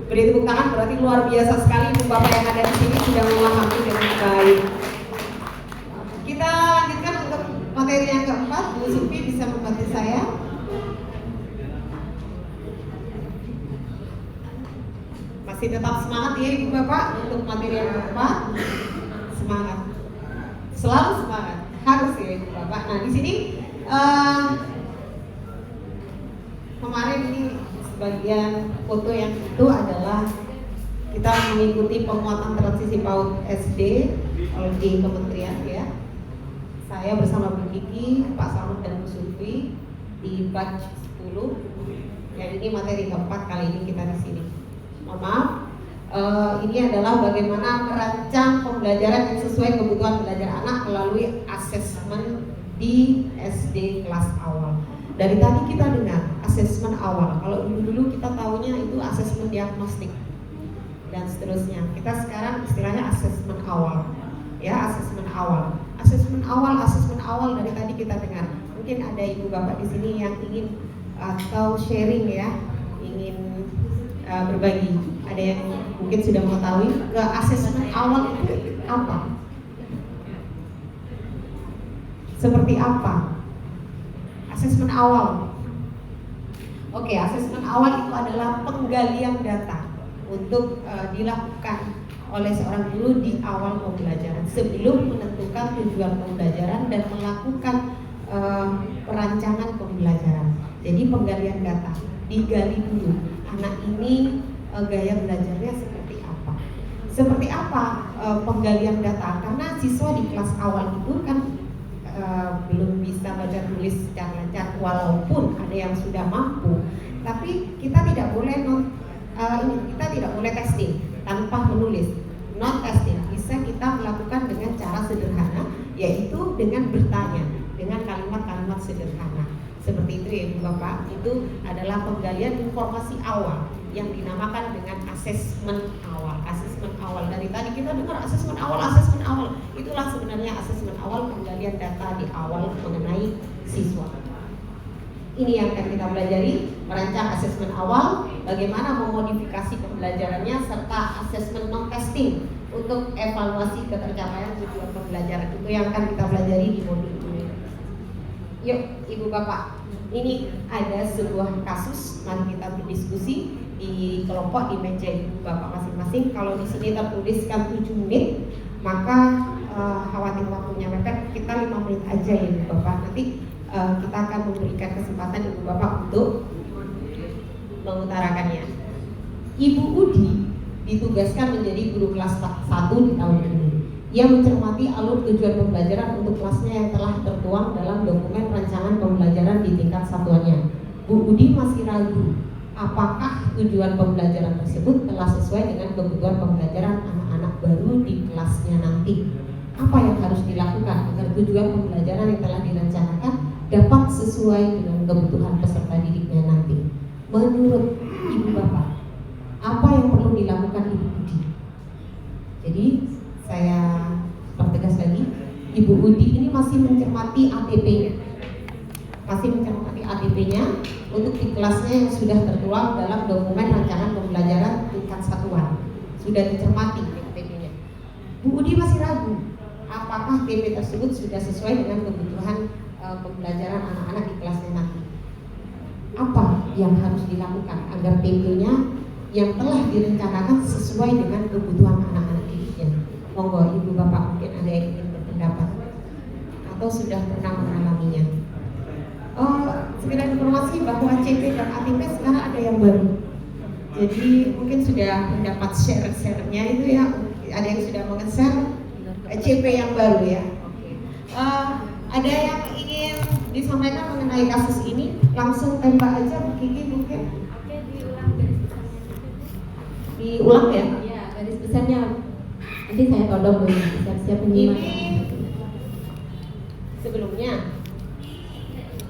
Beri tepuk tangan, berarti luar biasa sekali Ibu Bapak yang ada di sini sudah memahami dengan baik. Kita lanjutkan untuk materi yang keempat. Bu Supi bisa membantu saya. Masih tetap semangat ya Ibu Bapak untuk materi yang keempat. Semangat, selalu semangat, harus ya Ibu Bapak. Nah di sini kemarin ini sebagian foto yang itu adalah kita mengikuti penguatan transisi PAUD SD oleh di kementerian ya. Saya bersama Bu Kiki, Pak Saud dan Bu Sulfi di batch 10. Yang ini materi keempat kali ini kita di sini. Mohon maaf, ini adalah bagaimana merancang pembelajaran yang sesuai kebutuhan belajar anak melalui asesmen di SD kelas awal. Dari tadi kita dengar asesmen awal. Kalau dulu kita tahunya itu asesmen diagnostik dan seterusnya. Kita sekarang istilahnya asesmen awal. Ya, asesmen awal. Asesmen awal dari tadi kita dengar. Mungkin ada ibu bapak di sini yang ingin atau sharing ya, ingin berbagi. Ada yang mungkin sudah mengetahui ke asesmen awal itu apa? Seperti apa? Asesmen awal. Oke, asesmen awal itu adalah penggalian data untuk dilakukan oleh seorang guru di awal pembelajaran sebelum menentukan tujuan pembelajaran dan melakukan perancangan pembelajaran. Jadi penggalian data, digali dulu anak ini gaya belajarnya seperti apa. Seperti apa penggalian data? Karena siswa di kelas awal itu kan belum bisa baca tulis secara lancar, walaupun ada yang sudah mampu. Tapi kita tidak boleh kita tidak boleh testing tanpa menulis. Not testing bisa kita melakukan dengan cara sederhana, yaitu dengan bertanya, dengan kalimat-kalimat sederhana. Seperti itu ya Ibu Bapak, itu adalah penggalian informasi awal yang dinamakan dengan asesmen awal. Asesmen awal, dari tadi kita dengar asesmen awal. Itulah sebenarnya asesmen awal, penggalian data di awal mengenai siswa. Ini yang akan kita pelajari, merancang asesmen awal, bagaimana memodifikasi pembelajarannya, serta asesmen non-testing untuk evaluasi ketercapaian tujuan pembelajaran. Itu yang akan kita pelajari di modul ini. Yuk Ibu Bapak, ini ada sebuah kasus, mari kita berdiskusi di kelompok, di meja Ibu Bapak masing-masing. Kalau di sini tertuliskan 7 menit, maka khawatir waktunya mepet, kita 5 menit aja ya Ibu Bapak. Nanti kita akan memberikan kesempatan Ibu Bapak untuk mengutarakannya. Ibu Udi ditugaskan menjadi guru kelas 1 di tahun ini. Ia mencermati alur tujuan pembelajaran untuk kelasnya yang telah tertuang dalam dokumen rancangan pembelajaran di tingkat satuannya. Bu Udi masih ragu apakah tujuan pembelajaran tersebut telah sesuai dengan kebutuhan pembelajaran anak-anak baru di kelasnya nanti. Apa yang harus dilakukan agar tujuan pembelajaran yang telah direncanakan dapat sesuai dengan kebutuhan peserta didiknya nanti? Menurut Ibu Bapak, apa yang perlu dilakukan Ibu Udi? Jadi saya pertegas lagi, Ibu Udi ini masih mencermati ATP-nya, untuk di kelasnya yang sudah tertuang dalam dokumen rancangan pembelajaran tingkat satuan. Sudah dicermati ATP-nya. Bu Udi masih ragu apakah TP tersebut sudah sesuai dengan kebutuhan pembelajaran anak-anak di kelasnya nanti. Apa yang harus dilakukan agar TP-nya yang telah direncanakan sesuai dengan kebutuhan anak-anak didiknya? Monggo Ibu Bapak, mungkin ada yang ingin berpendapat atau sudah pernah mengalaminya. Sekedar informasi bahwa CP dan ATP sekarang ada yang baru. Jadi mungkin sudah mendapat share-nya itu ya, ada yang sudah meng-share CP yang baru ya. Ada yang ingin disampaikan mengenai kasus ini? Langsung tembak aja Bu Kiki mungkin. Oke, diulang garis besarnya. Diulang ya? Iya, garis besarnya. Nanti saya todong dulu, siap-siap penyimak. Ini sebelumnya.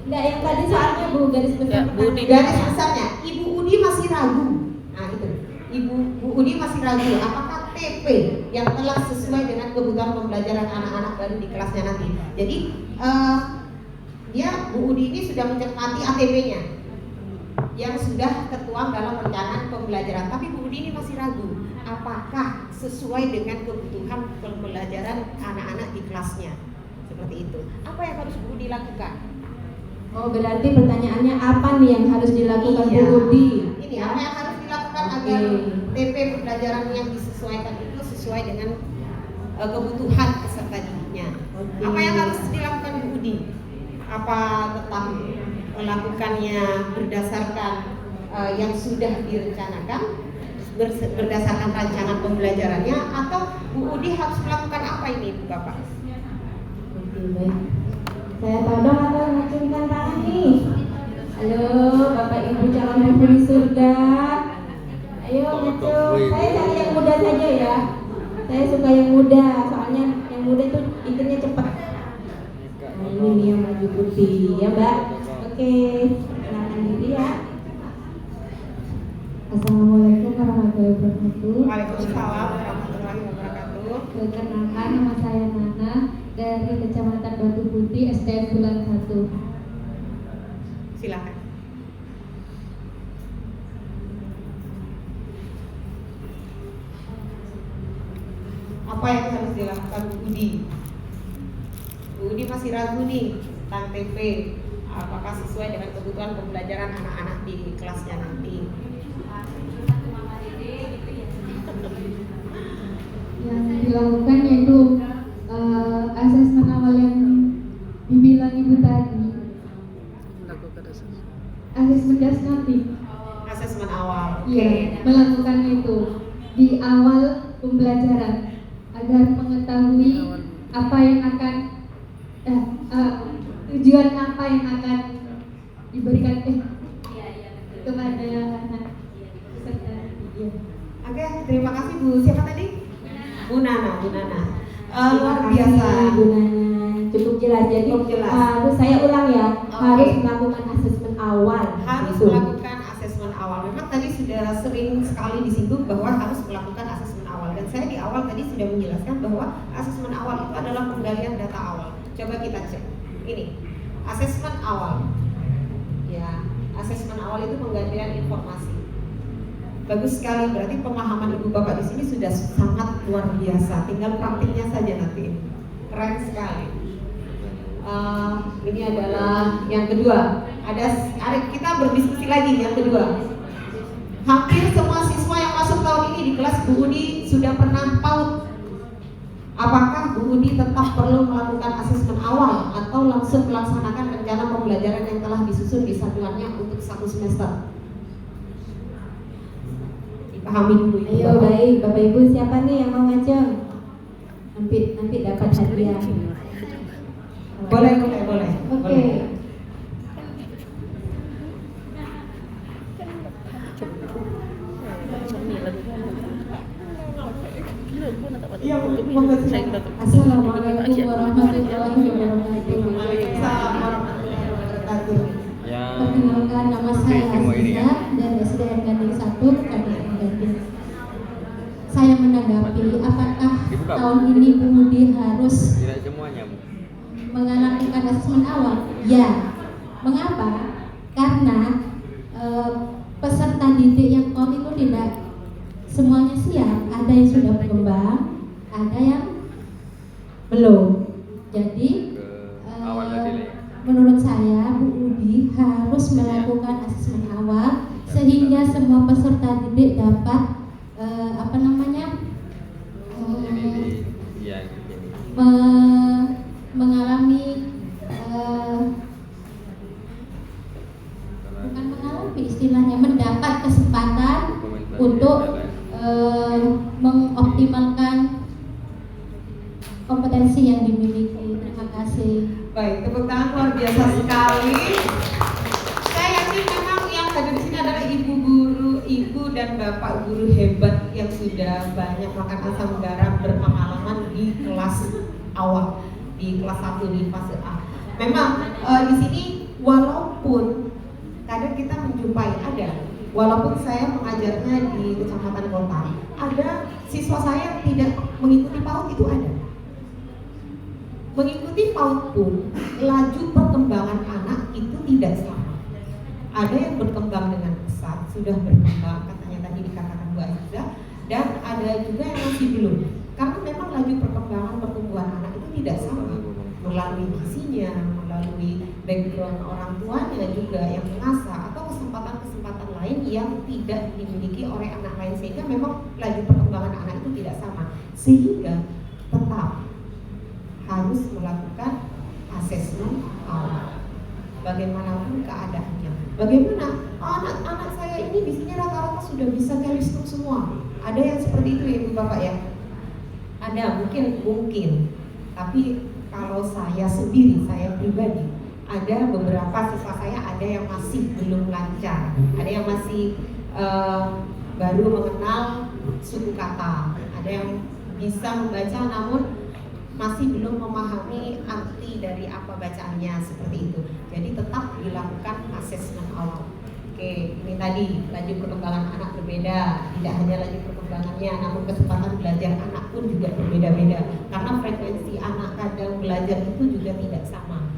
Enggak, yang tadi soalnya Bu, garis besar. Ya, Bu Udi. Garis besarnya, Ibu Udi masih ragu. Nah itu, Bu Udi masih ragu apakah TP yang telah sesuai dengan kebutuhan pembelajaran anak-anak baru di kelasnya nanti. Jadi Bu Udi ini sudah mencermati ATP-nya yang sudah tertuang dalam perencanaan pembelajaran. Tapi Bu Udi ini masih ragu apakah sesuai dengan kebutuhan pembelajaran anak-anak di kelasnya. Seperti itu. Apa yang harus Bu Udi lakukan? Oh, berarti pertanyaannya apa nih yang harus dilakukan Iya. Bu Udi? Ini apa yang harus dilakukan Oke. agar TP pembelajaran yang disesuaikan itu sesuai dengan kebutuhan peserta didiknya. Oke. Apa yang harus dilakukan Bu Udi? Apa tetap melakukannya berdasarkan yang sudah direncanakan, berdasarkan rancangan pembelajarannya, atau Bu Udi harus melakukan apa ini Bu Bapak? Oke, baik. Saya todong atau ngacungkan tangan nih? Halo Bapak Ibu calon penghuni surga. Ayo ngacung. Saya cari yang muda saja ya. Saya suka yang muda, soalnya yang muda tuh pikirnya cepat. Nah ini nih yang maju putih ya Mbak. Oke, kenalkan diri ya. warahmatullahi wabarakatuh. Waalaikumsalam warahmatullahi wabarakatuh. Perkenalkan, nama saya Nana dari Kecamatan Batu Putih, SDN Bulan 1. Silakan. Apa yang harus dilakukan Bu Udi? Bu Udi masih ragu nih tentang TP, apakah sesuai dengan kebutuhan pembelajaran anak-anak di kelasnya nanti. Yang dilakukan yaitu asesmen awal yang dibilang Ibu tadi. Asesmen dasnatif. Asesmen awal. Iya, melakukan itu di awal pembelajaran agar mengetahui apa yang akan tujuan apa yang akan diberikan kepada anak peserta. Iya. Oke, terima kasih Bu. Siapa tadi? Bu Nana. Luar Terima kasih, biasa. Bu Nana. Cukup jelas. Jadi Cukup jelas. harus saya ulang ya. Oke. Harus melakukan asesmen awal. Harus Gitu. melakukan asesmen awal. Memang tadi sudah sering sekali disinggung bahwa harus melakukan asesmen awal. Dan saya di awal tadi sudah menjelaskan bahwa asesmen awal itu adalah penggalian data awal. Coba kita cek. Ini asesmen awal. Ya, asesmen awal itu penggalian informasi. Bagus sekali, berarti pemahaman Ibu Bapak di sini sudah sangat luar biasa. Tinggal praktiknya saja nanti. Keren sekali. Ini adalah yang kedua. Kita berdiskusi lagi yang kedua. Hampir semua siswa yang masuk tahun ini di kelas Bu Udi sudah pernah PAUD. Apakah Bu Udi tetap perlu melakukan asesmen awal atau langsung melaksanakan rencana pembelajaran yang telah disusun di satuannya untuk 1 semester? Dipahami dulu. Ayo baik, Bapak Ibu siapa nih yang mau ngajak? Nanti dapat hadiah. Boleh. Oke. Iya, monggo silakan. Assalamualaikum warahmatullahi wabarakatuh. Salam warahmatullahi wabarakatuh. Perkenalkan, nama saya Aziza dari SDN Gading 1, Kabupaten Gading. Saya menanggapi apakah tahun ini Bu Udi harus melakukan asesmen awal? Ya. Mengapa? Karena peserta didik yang tahun itu tidak semuanya siap. Ada yang sudah berkembang, ada yang belum. Jadi menurut saya Bu Udi harus melakukan asesmen awal sehingga semua peserta didik dapat mengalami bukan mengalami istilahnya mendapat kesempatan untuk mengoptimalkan kompetensi yang dimiliki. Terima kasih. Baik, tepuk tangan luar biasa sekali. Saya yakin memang yang hadir di sini adalah ibu dan bapak guru hebat yang sudah banyak makan asam garam berpengalaman di kelas awal, di kelas 1 di fase A. Memang di sini walaupun kadang kita menjumpai walaupun saya mengajarnya di Kecamatan Kota, ada siswa saya yang tidak mengikuti PAUD itu ada. Mengikuti PAUD pun laju perkembangan anak itu tidak sama. Ada yang berkembang dengan pesat, sudah berkembang katanya tadi dikatakan Bu Aziza, dan ada juga yang masih belum. Karena memang laju perkembangan pertumbuhan anak itu tidak sama, melalui gizinya, melalui background orang tuanya juga yang mengasah, atau kesempatan-kesempatan lain yang tidak dimiliki oleh anak lain, sehingga memang laju perkembangan anak itu tidak sama, sehingga tetap harus melakukan asesmen awal. Bagaimanapun keadaannya. Bagaimana anak-anak saya ini di sini rata-rata sudah bisa kalistung semua. Ada yang seperti itu ya Ibu Bapak ya? Ada, mungkin. Tapi kalau saya sendiri, saya pribadi, ada beberapa siswa saya ada yang masih belum lancar, ada yang masih baru mengenal suku kata, ada yang bisa membaca namun masih belum memahami arti dari apa bacaannya, seperti itu. Jadi tetap dilakukan asesmen awal. Oke, ini tadi laju perkembangan anak berbeda. Tidak hanya laju perkembangannya, namun kesempatan belajar anak pun juga berbeda-beda. Karena frekuensi anak kadang belajar itu juga tidak sama.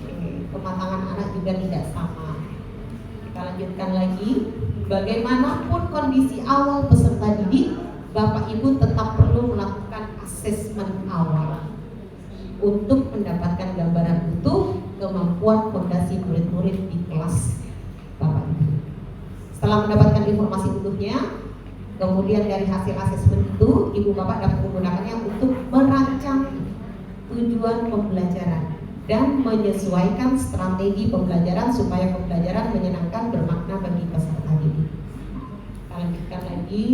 Oke, kematangan anak juga tidak sama. Kita lanjutkan lagi. Bagaimanapun kondisi awal peserta didik, Bapak Ibu tetap perlu melakukan asesmen awal untuk mendapatkan gambaran utuh kemampuan fondasi murid-murid di kelas Bapak Ibu. Setelah mendapatkan informasi utuhnya, kemudian dari hasil asesmen itu, Ibu Bapak dapat menggunakannya untuk merancang tujuan pembelajaran dan menyesuaikan strategi pembelajaran supaya pembelajaran menyenangkan, bermakna bagi peserta didik. Kita lanjutkan lagi.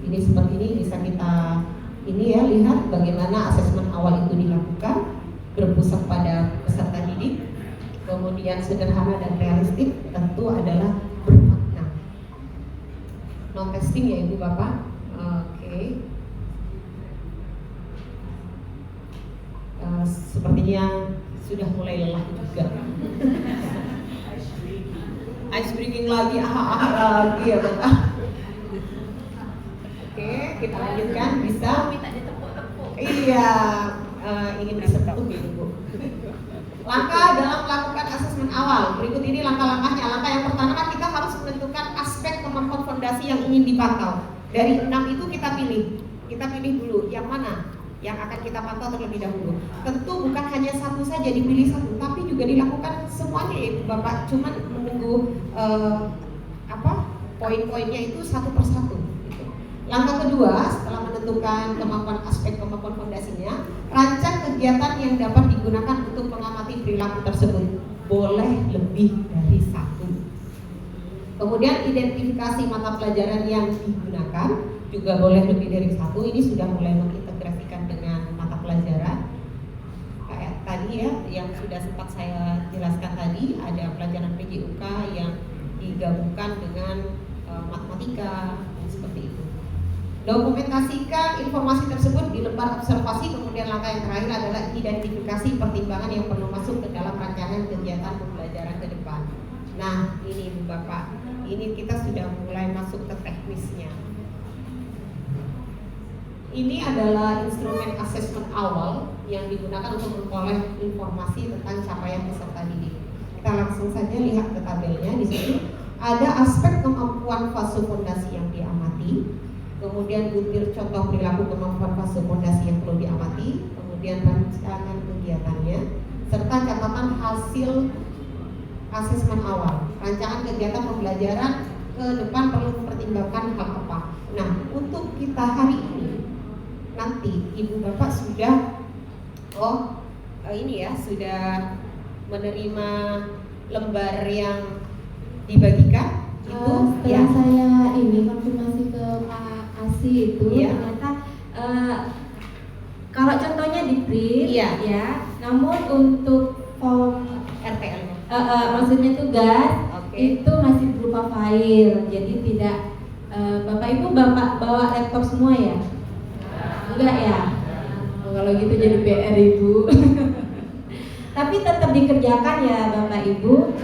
Ini seperti ini bisa kita lihat bagaimana asesmen awal itu dilakukan, berpusat pada peserta didik, kemudian sederhana dan realistik, tentu adalah bermakna. Non testing ya Ibu Bapak. Oke. Sepertinya sudah mulai lelah juga. Ice breaking lagi, lagi ya Bapak. Oke, kita lanjutkan. Bisa minta ditepuk-tepuk. Iya, ingin disepuk gitu Bu. Langkah dalam melakukan asesmen awal. Berikut ini langkah-langkahnya. Langkah yang pertama, kita harus menentukan aspek kemampuan fondasi yang ingin dipantau. Dari 6 itu kita pilih dulu yang mana yang akan kita pantau terlebih dahulu. Tentu bukan hanya satu saja, dipilih satu, tapi juga dilakukan semuanya ya Bapak. Cuman menunggu poin-poinnya itu satu persatu. Gitu. Langkah kedua, setelah menentukan kemampuan fondasinya, rancang kegiatan yang dapat digunakan untuk mengamati perilaku tersebut. Boleh lebih dari satu. Kemudian identifikasi mata pelajaran yang digunakan juga boleh lebih dari satu. Ini sudah mulai mengintegrasikan dengan mata pelajaran. Kayak tadi ya, yang sudah sempat saya jelaskan tadi, ada pelajaran PJUK yang digabungkan dengan matematika, seperti itu. Dokumentasikan informasi tersebut di lembar observasi. Kemudian langkah yang terakhir adalah identifikasi pertimbangan yang perlu masuk ke dalam rancangan kegiatan pembelajaran ke depan. Nah, ini Bu Bapak, ini kita sudah mulai masuk ke teknisnya. Ini adalah instrumen asesmen awal yang digunakan untuk memperoleh informasi tentang capaian peserta didik. Kita langsung saja lihat ke tabelnya. Di sini ada aspek kemampuan fase fondasi yang diamati, kemudian butir contoh perilaku kemampuan fase fondasi yang perlu diamati, kemudian rancangan kegiatannya, serta catatan hasil asesmen awal. Rancangan kegiatan pembelajaran ke depan perlu mempertimbangkan hal apa. Nah, untuk kita hari ini, nanti Ibu Bapak sudah sudah menerima lembar yang dibagikan itu setelah saya konfirmasi ke Pak Asi itu ternyata kalau contohnya di print namun untuk form RTL maksudnya tugas itu masih berupa file, jadi tidak Bapak Ibu bawa laptop semua ya? Enggak ya? Kalau gitu jadi PR Ibu. Tapi tetap dikerjakan ya Bapak Ibu,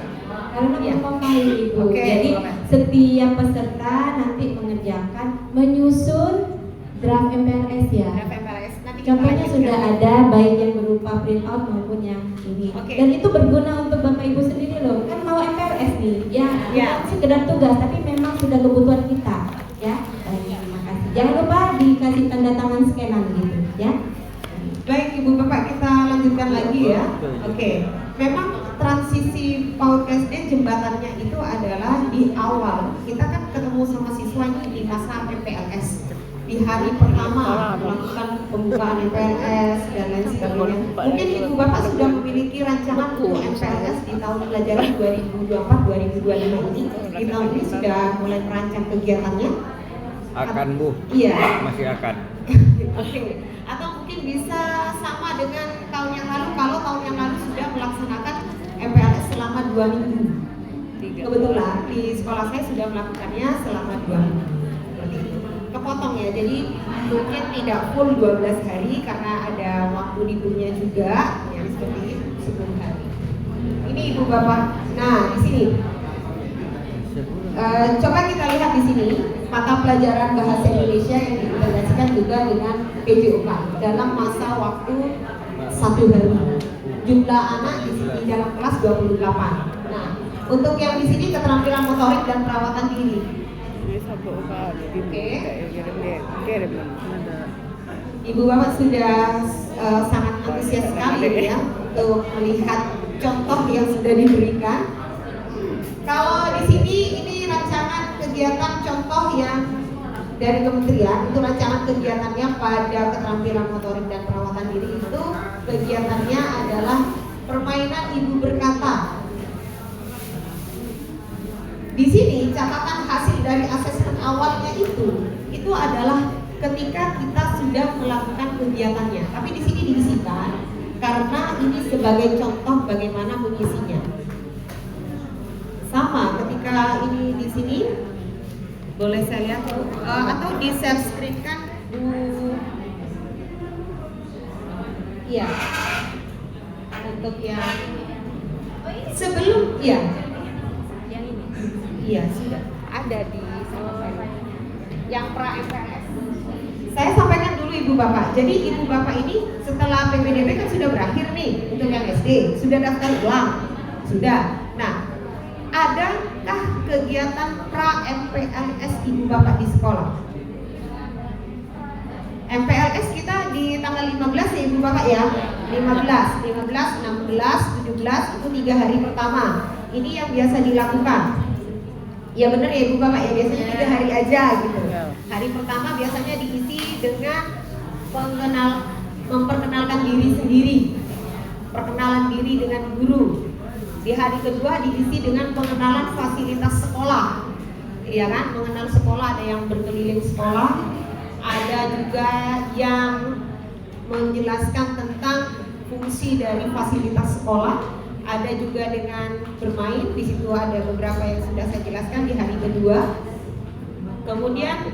karena berupa file Ibu. Jadi setiap peserta nanti mengerjakan menyusun draft MPLS ya. Contohnya sudah ada baik yang berupa print out maupun yang ini. Dan itu berguna untuk Bapak Ibu sendiri loh. Kan mau MPLS nih, bukan sekedar tugas, tapi memang sudah kebutuhan kita, ya. Terima kasih. Jangan lupa dikasih tanda tangan scanan gitu, ya. Baik Ibu Bapak, kita lanjutkan lagi ya. Memang transisi PAUD SD jembatannya itu adalah di awal. Kita kan ketemu sama siswa di masa MPLS. Di hari pertama melakukan pembukaan MPLS dan lain sebagainya. Mungkin Ibu Bapak sudah memiliki rancangan untuk MPLS di tahun pelajaran 2024-2025 ini. Di tahun ini sudah mulai merancang kegiatannya. Akan Bu? Iya. Masih akan. Atau mungkin bisa sama dengan tahun yang lalu, kalau tahun yang lalu sudah melaksanakan MPLS selama 2 minggu. Kebetulan di sekolah saya sudah melakukannya selama 2 minggu. Kepotong ya, jadi mungkin tidak full 12 hari karena ada waktu liburnya juga, yang seperti itu 10 hari. Ini Ibu Bapak. Nah, di sini Coba kita lihat di sini mata pelajaran bahasa Indonesia yang diintegrasikan juga dengan PJOK dalam masa waktu 1 hari. Jumlah anak di sini dalam kelas 28. Nah, untuk yang di sini keterampilan motorik dan perawatan diri. Oke. Ibu Bapak sudah sangat antusias sekali ya untuk melihat contoh yang sudah diberikan. Kalau di sini ini rancangan kegiatan contoh yang dari kementerian, itu rancangan kegiatannya pada keterampilan motorik dan perawatan diri itu kegiatannya adalah permainan ibu berkata. Di sini catatan hasil dari asesmen awalnya itu adalah ketika kita sudah melakukan kegiatannya. Tapi di sini diisikan karena ini sebagai contoh bagaimana mengisinya. Sama ketika ini di sini boleh saya lihat atau di share screen kan iya untuk yang sebelum ya yang ini iya sudah ada di yang pra MPLS. Saya sampaikan dulu Ibu Bapak. Jadi Ibu Bapak ini setelah PPDB kan sudah berakhir nih untuk yang SD, sudah daftar ulang, sudah. Nah, adakah kegiatan pra MPLS Ibu Bapak di sekolah? MPLS kita di tanggal 15 ya Ibu Bapak ya. 15, 16, 17 itu 3 hari pertama. Ini yang biasa dilakukan. Ya benar ya Ibu Bapak ya, biasanya 3 hari aja gitu. Hari pertama biasanya diisi dengan memperkenalkan diri sendiri, perkenalan diri dengan guru. Di hari kedua diisi dengan pengenalan fasilitas sekolah, ya kan? Mengenal sekolah, ada yang berkeliling sekolah, ada juga yang menjelaskan tentang fungsi dari fasilitas sekolah, ada juga dengan bermain. Di situ ada beberapa yang sudah saya jelaskan di hari kedua. Kemudian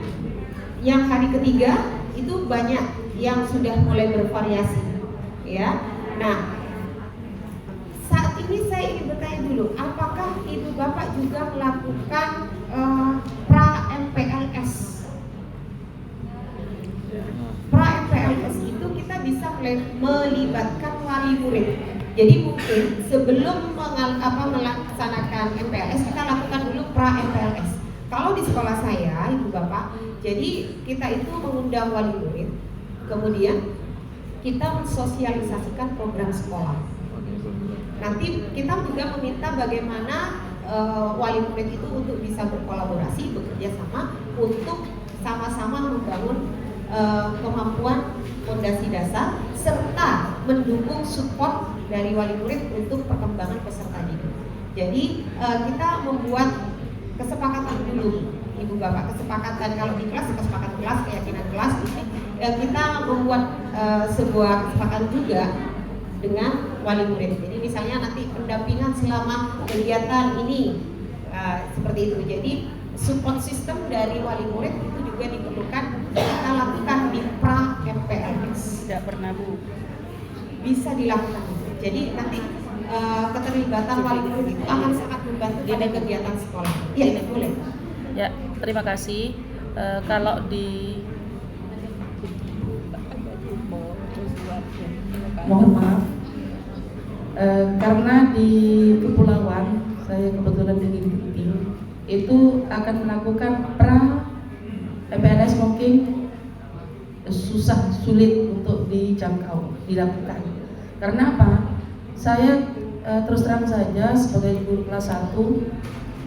yang hari ketiga itu banyak yang sudah mulai bervariasi, ya. Nah, saat ini saya ingin bertanya dulu, apakah Ibu Bapak juga melakukan pra MPLS? Pra MPLS itu kita bisa melibatkan wali murid. Jadi mungkin sebelum melaksanakan MPLS kita lakukan dulu pra MPLS. Kalau di sekolah saya, Ibu Bapak, jadi kita itu mengundang wali murid, kemudian kita mensosialisasikan program sekolah. Nanti kita juga meminta bagaimana wali murid itu untuk bisa berkolaborasi, bekerja sama untuk sama-sama membangun kemampuan fondasi dasar serta mendukung support dari wali murid untuk perkembangan peserta didik. Jadi kita membuat kesepakatan dulu, Ibu Bapak, kesepakatan kalau di kelas, kesepakatan kelas, keyakinan kelas, kita membuat sebuah kesepakatan juga dengan wali murid. Jadi misalnya nanti pendampingan selama kegiatan ini seperti itu. Jadi support system dari wali murid itu juga diperlukan kita lakukan di pra MPLS. Tidak pernah Bu. Bisa dilakukan. Jadi nanti keterlibatan wali murid itu akan sangat membantu pada kegiatan sekolah. Iya, boleh. Ya, terima kasih. Kalau di mohon maaf, karena di kepulauan saya kebetulan di Ginting itu akan melakukan pra MPLS mungkin sulit untuk dijangkau, dilakukan. Karena apa? Saya terus terang saja sebagai guru kelas 1,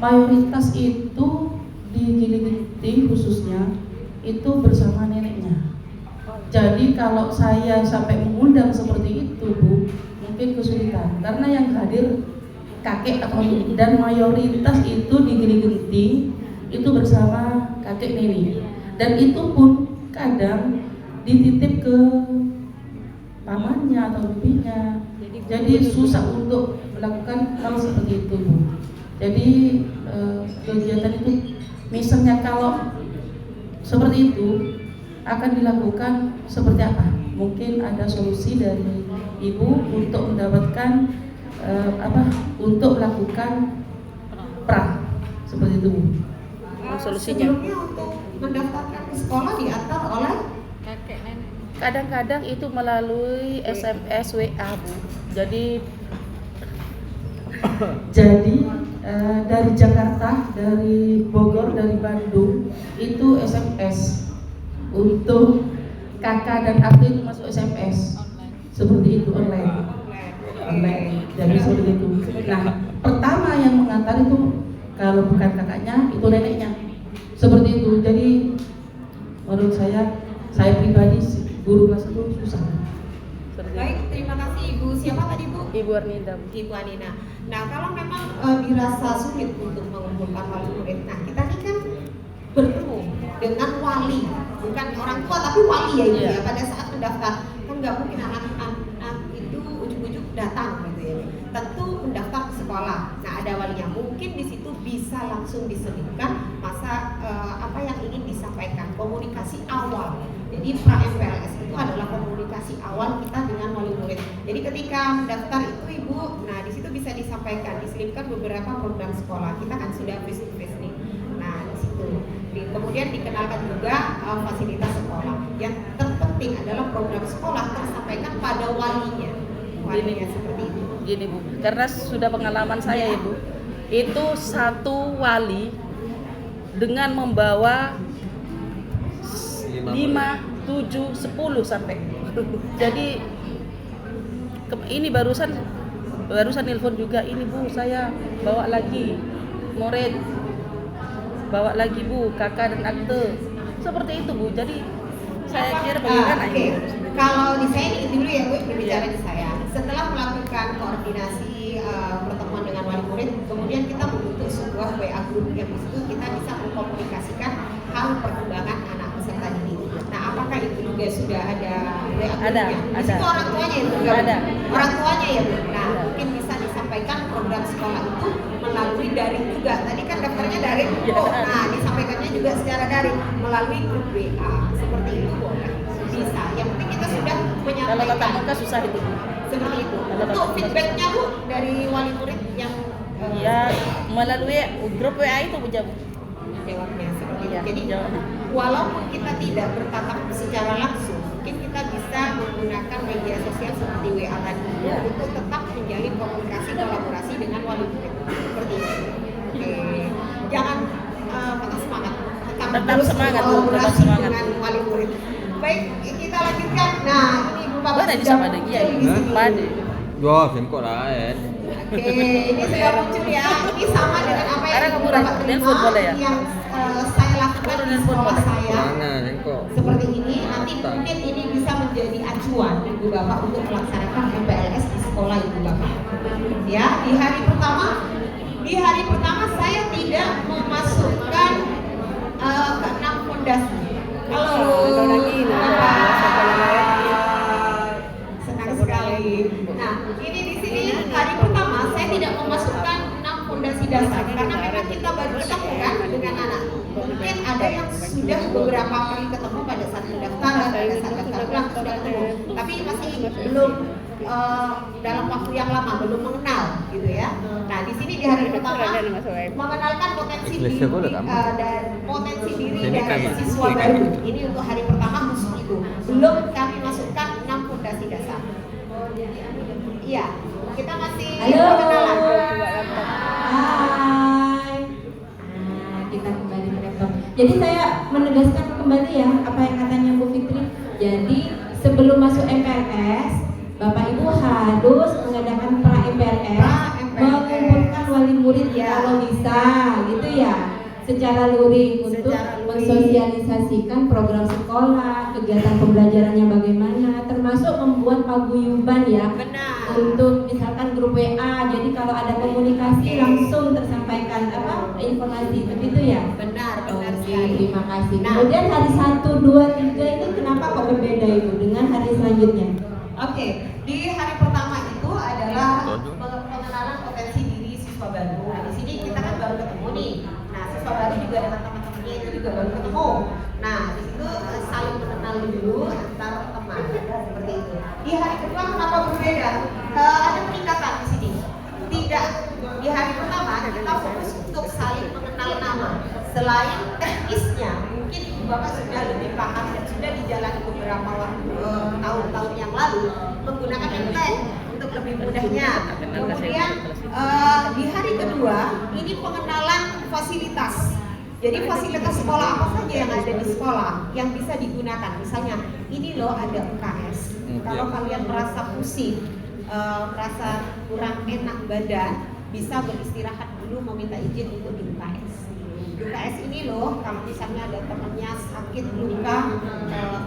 mayoritas itu di Ginting khususnya itu bersama neneknya. Jadi kalau saya sampai mengundang seperti itu Bu, mungkin kesulitan karena yang hadir kakek atau nenek, dan mayoritas itu di Ginting itu bersama kakek nenek, dan itu pun kadang dititip ke pamannya atau bibinya. Jadi susah untuk melakukan hal seperti itu Bu. Jadi kegiatan itu misalnya kalau seperti itu akan dilakukan seperti apa? Mungkin ada solusi dari Ibu untuk mendapatkan untuk melakukan pra Seperti itu, Bu. Solusinya Sebelumnya untuk mendaftarkan ke sekolah diantar oleh kakek nenek. Kadang-kadang itu melalui SMS, WA, Bu. Jadi dari Jakarta, dari Bogor, dari Bandung itu SMS. Untuk kakak dan adik itu masuk SMS. Seperti itu online. Jadi seperti itu. Nah, pertama yang mengantar itu kalau bukan kakaknya itu neneknya. Seperti itu. Jadi menurut saya pribadi guru kelas itu susah. Baik, terima kasih Ibu. Siapa tadi Bu? Ibu Arnida. Ibu Anina. Nah, kalau memang dirasa sulit untuk mengumpulkan wali murid, nah kita ini kan bertemu dengan wali, bukan orang tua tapi wali ya Ibu ya. Pada saat mendaftar kan nggak mungkin anak-anak itu ujuk-ujuk datang gitu ya. Tentu mendaftar ke sekolah. Nah, ada walinya. Mungkin di situ bisa langsung diselipkan masa apa yang ingin disampaikan, komunikasi awal. Jadi pra MPLS itu adalah komunikasi awal kita dengan wali murid. Jadi ketika mendaftar itu Ibu, nah di situ bisa disampaikan, diselipkan beberapa program sekolah. Kita kan sudah face to face nih. Nah di situ. Kemudian dikenalkan juga fasilitas sekolah. Yang terpenting adalah program sekolah tersampaikan pada walinya. Walinya seperti itu. Gini Bu, karena sudah pengalaman saya ya Bu, itu satu wali dengan membawa 5, 7, 10 sampai. Jadi ini barusan nelpon juga, ini Bu saya bawa lagi murid, bawa lagi Bu kakak dan akte, seperti itu Bu. Jadi saya kira bagaimana Oke. ini? Kalau di saya ini dulu ya Bu, berbicara di saya. Setelah melakukan koordinasi pertemuan dengan wali murid, kemudian kita membentuk sebuah WA group yang di situ kita bisa mengkomunikasikan hal perkembangan anak peserta didik. Nah, apakah itu juga sudah ada WA groupnya? Di situ orang tuanya itu juga. Ada. Orang tuanya ya Bu. Nah, mungkin bisa disampaikan program sekolah itu melalui daring juga. Tadi kan daftarnya daring. Nah, disampaikannya juga secara daring melalui grup WA. Seperti itu boleh. Bisa. Yang penting kita sudah menyampaikan. Kalau tatap muka susah itu Bu. Seperti itu. Untuk feedbacknya Bu dari wali murid yang Ya melalui grup WA itu Bu jawab. jawabnya seperti itu. Iya, Jadi jawabnya. walaupun kita tidak bertatap secara langsung, mungkin kita bisa menggunakan media sosial seperti WA tadi untuk tetap menjalin komunikasi kolaborasi dengan wali murid. Seperti itu. Oke. Jangan patah semangat. Tetap terus semangat, Bu. kolaborasi Tetap semangat. dengan wali murid. Baik, kita lanjutkan. Nah, ini Bu Bapak Mana sudah sama dengan muncul di sini. Pade. Wah, kok lain. Oke, ini sudah muncul ya. Ini sama dengan apa yang Sekarang Ibu kamu Bapak nelpon boleh ya? yang saya lakukan di Nelpon sekolah boleh? saya. Mana kok? Seperti ini, nanti mungkin ini bisa menjadi acuan Ibu Bapak untuk melaksanakan MPLS di sekolah Ibu Bapak. Ya, di hari pertama saya tidak memasukkan ke 6 fondasi. Halo, senang sekali. Nah, ini di sini hari pertama saya tidak memasukkan 6 fondasi dasar karena memang kita baru ketemu kan dengan anak. Mungkin ada yang sudah beberapa kali ketemu pada saat pendaftaran, pada saat daftar ulang sudah ketemu, tapi masih belum dalam waktu yang lama belum mengenal gitu ya. Nah di sini di hari pertama mengenalkan potensi diri dan potensi diri dari siswa baru. Ini untuk hari pertama khusus itu. Belum kami masukkan 6 fondasi dasar. Iya, kita masih Halo. perkenalan. Hai. Nah, kita kembali ke laptop. Jadi saya menegaskan kembali ya apa yang katanya Bu Fitri. Jadi sebelum masuk MPLS, Bapak Ibu harus mengadakan pra MPLS, mengumpulkan wali murid kalau bisa, gitu ya, secara luring untuk mensosialisasikan program sekolah, kegiatan pembelajarannya bagaimana, termasuk membuat paguyuban ya. Benar. Untuk misalkan grup WA, jadi kalau ada komunikasi langsung tersampaikan informasi begitu ya. Benar, benar Oke, sekali. terima kasih. Nah. Kemudian hari 1, 2, 3 ini kenapa kok berbeda Ibu dengan hari selanjutnya? Oke, di hari pertama itu adalah pengenalan potensi diri siswa baru. Nah, di sini kita kan baru ketemu nih. Nah, siswa baru juga dengan teman-temannya itu juga baru ketemu. Nah, di situ saling mengenal dulu antar teman, seperti itu. Di hari kedua kenapa berbeda? Ada peningkatan di sini. Tidak, di hari pertama kita fokus untuk saling mengenal selain teknisnya, mungkin Bapak sudah lebih paham dan sudah dijalani beberapa tahun-tahun yang lalu menggunakan MTEK untuk lebih mudahnya. Kemudian di hari kedua ini pengenalan fasilitas. Jadi fasilitas sekolah apa saja yang ada di sekolah yang bisa digunakan. Misalnya ini loh ada UKS. Kalau kalian merasa pusing, merasa kurang enak badan, bisa beristirahat dulu, meminta izin untuk di UKS. UKS ini loh, kalau misalnya ada temannya sakit luka,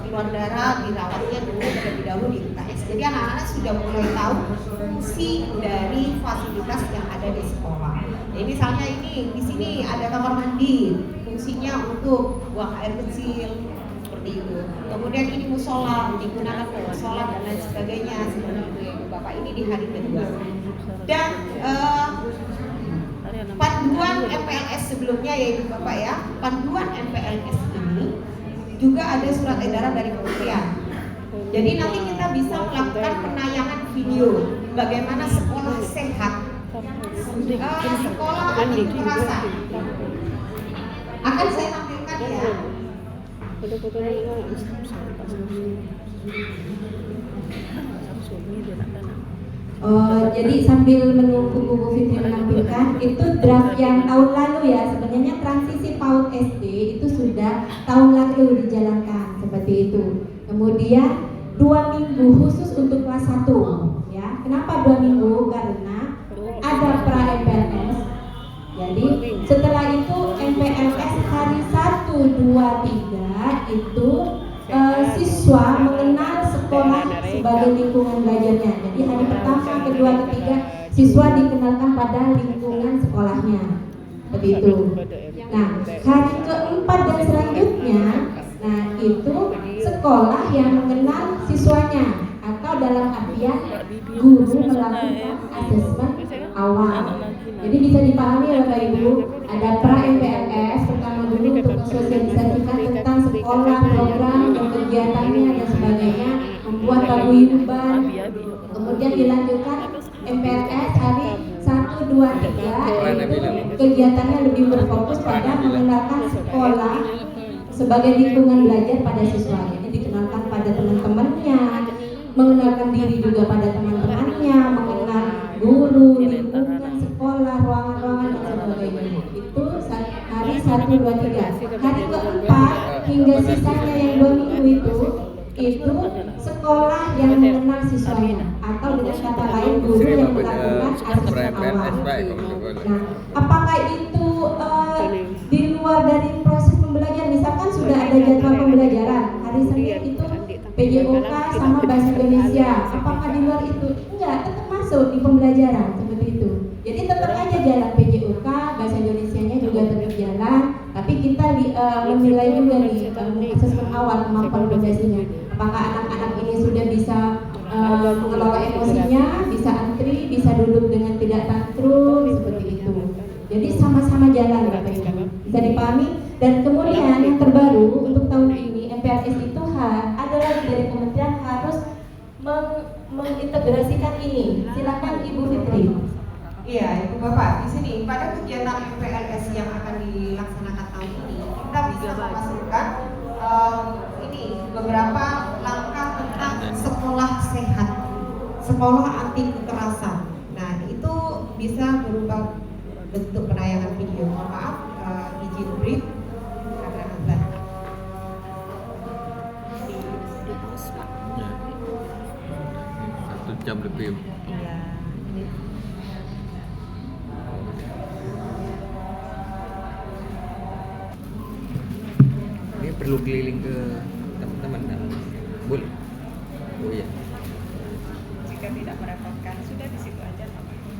keluar darah, dirawatnya dulu terlebih dahulu di UKS. Jadi anak-anak sudah mulai tahu fungsi dari fasilitas yang ada di sekolah. Jadi misalnya ini di sini ada kamar mandi, fungsinya untuk buang air kecil seperti itu. Kemudian ini musola, digunakan untuk sholat dan lain sebagainya seperti itu ya Bapak. Ini di hari kedua. Dan panduan MPLS sebelumnya yaitu Bapak ya, panduan MPLS ini juga ada surat edaran dari kementerian. Jadi nanti kita bisa melakukan penayangan video bagaimana sekolah sehat, sekolah anti kekerasan. Akan saya tampilkan ya. Jadi sambil menunggu Bu Fitri menampilkan, itu draft yang tahun lalu ya. Sebenarnya transisi PAUD SD itu sudah tahun lalu dijalankan seperti itu. Kemudian 2 minggu khusus untuk kelas 1 ya. Kenapa 2 minggu? Karena ada pra MPLS. Jadi setelah itu MPLS hari 1, 2, 3 itu siswa mengenal sekolah sebagai lingkungan belajarnya. Jadi hari pertama, kedua, ketiga siswa dikenalkan pada lingkungan sekolahnya. Begitu. Nah, hari keempat dan selanjutnya, nah itu sekolah yang mengenal siswanya atau dalam artian guru melakukan asesmen awal. Jadi bisa dipahami ya Bapak Ibu, ada pra MPLS pertama dulu untuk mensosialisasikan tentang sekolah, program dan kegiatannya dan sebagainya, membuat paguyuban. Kemudian dilanjutkan MPLS hari 1, 2, 3 itu kegiatannya lebih berfokus pada mengenalkan sekolah sebagai lingkungan belajar pada siswa. Jadi dikenalkan pada teman-temannya, mengenalkan diri juga pada teman-temannya, mengenal guru, lingkungan sekolah, ruangan-ruangan dan sebagainya. Itu hari 1, 2, 3. Hari keempat hingga sisanya yang 2 minggu itu sekolah yang mengenal siswanya atau dengan kata lain guru yang melakukan asesmen awal. Nah, apakah itu di luar dari proses pembelajaran? Misalkan sudah ada jadwal pembelajaran hari Senin itu PJOK sama bahasa Indonesia. Apakah di luar itu? Enggak, tetap masuk di pembelajaran seperti itu. Jadi tetap aja jalan PJOK, bahasa Indonesianya juga tetap jalan. Tapi kita menilai juga nih asesmen awal kemampuan fondasinya. Apakah anak-anak ini sudah bisa mengelola emosinya, bisa antri, bisa duduk dengan tidak tantrum seperti itu. Jadi sama-sama jalan Bapak Ibu. Bisa dipahami. Dan kemudian yang terbaru untuk tahun ini MPLS itu adalah dari kementerian harus mengintegrasikan ini. Silakan Ibu Fitri. Iya, Ibu Bapak, di sini pada kegiatan MPLS yang akan dilaksanakan tahun ini kita bisa memasukkan ini beberapa langkah tentang sekolah sehat, sekolah anti kekerasan. Nah, itu bisa berupa bentuk penayangan video. Mohon maaf, izin brief karena azan. Ya. 1 jam lebih. Ini perlu keliling ke teman-teman kan? Boleh. Oh iya. Jika tidak merepotkan, sudah di situ aja.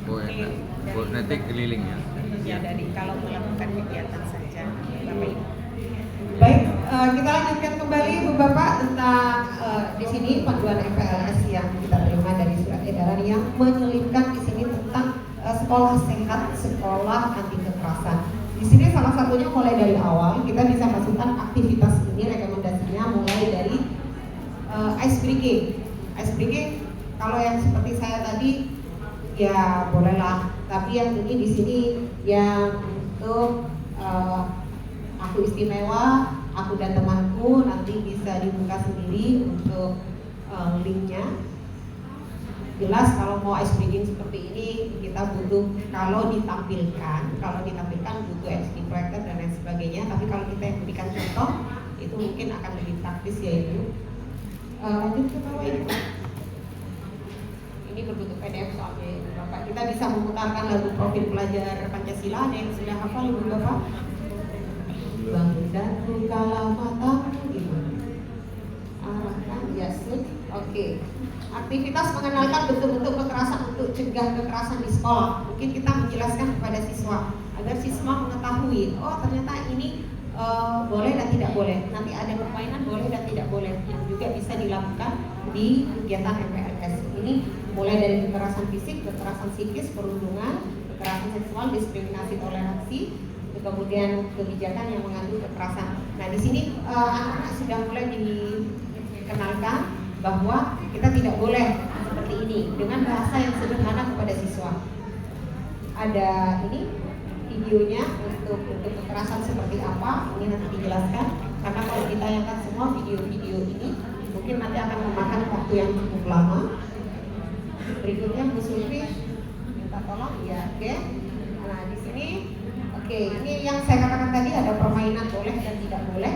Oh enak. Oh, nanti keliling ya. Ya dari kalau melakukan kegiatan saja, Bapak Ibu. Baik, kita lanjutkan kembali Bu Bapak tentang di sini panduan MPLS yang kita terima dari surat edaran yang menyelipkan di sini tentang sekolah sehat, sekolah anti kekerasan. Di sini salah satunya mulai dari awal kita bisa masukkan aktivitas ini, rekomendasinya mulai dari ice breaking. Ice breaking kalau yang seperti saya tadi ya bolehlah, tapi yang ini di sini yang untuk aku istimewa, aku dan temanku, nanti bisa dibuka sendiri untuk linknya. Jelas kalau mau ice breaking seperti ini kita butuh, kalau ditampilkan butuh SD projector dan lain sebagainya. Tapi kalau kita yang berikan contoh itu mungkin akan lebih praktis ya Ibu. Lanjut ke bawah Ibu. Ini berbentuk PDF soalnya Ibu Bapak. Kita bisa memutarkan lagu profil pelajar Pancasila. Ada yang sudah hafal Ibu Bapak? Bangun dan bukalah matamu gitu. Arahkan jasad. Oke. Aktivitas mengenalkan bentuk-bentuk kekerasan untuk cegah kekerasan di sekolah. Mungkin kita menjelaskan kepada siswa agar siswa mengetahui, oh ternyata ini boleh dan tidak boleh. Nanti ada permainan boleh dan tidak boleh yang juga bisa dilakukan di kegiatan MPLS. Ini mulai dari kekerasan fisik, kekerasan psikis, perundungan, kekerasan seksual, diskriminasi, toleransi, kemudian kebijakan yang mengandung kekerasan. Nah di sini anak-anak sudah mulai dikenalkan bahwa kita tidak boleh seperti ini dengan bahasa yang sederhana kepada siswa. Ada ini videonya untuk kekerasan seperti apa, ini nanti dijelaskan. Karena kalau ditayangkan semua video-video ini mungkin nanti akan memakan waktu yang cukup lama. Berikutnya Bu Sulfi minta tolong ya, oke. Nah di sini oke, ini yang saya katakan tadi ada permainan boleh dan tidak boleh.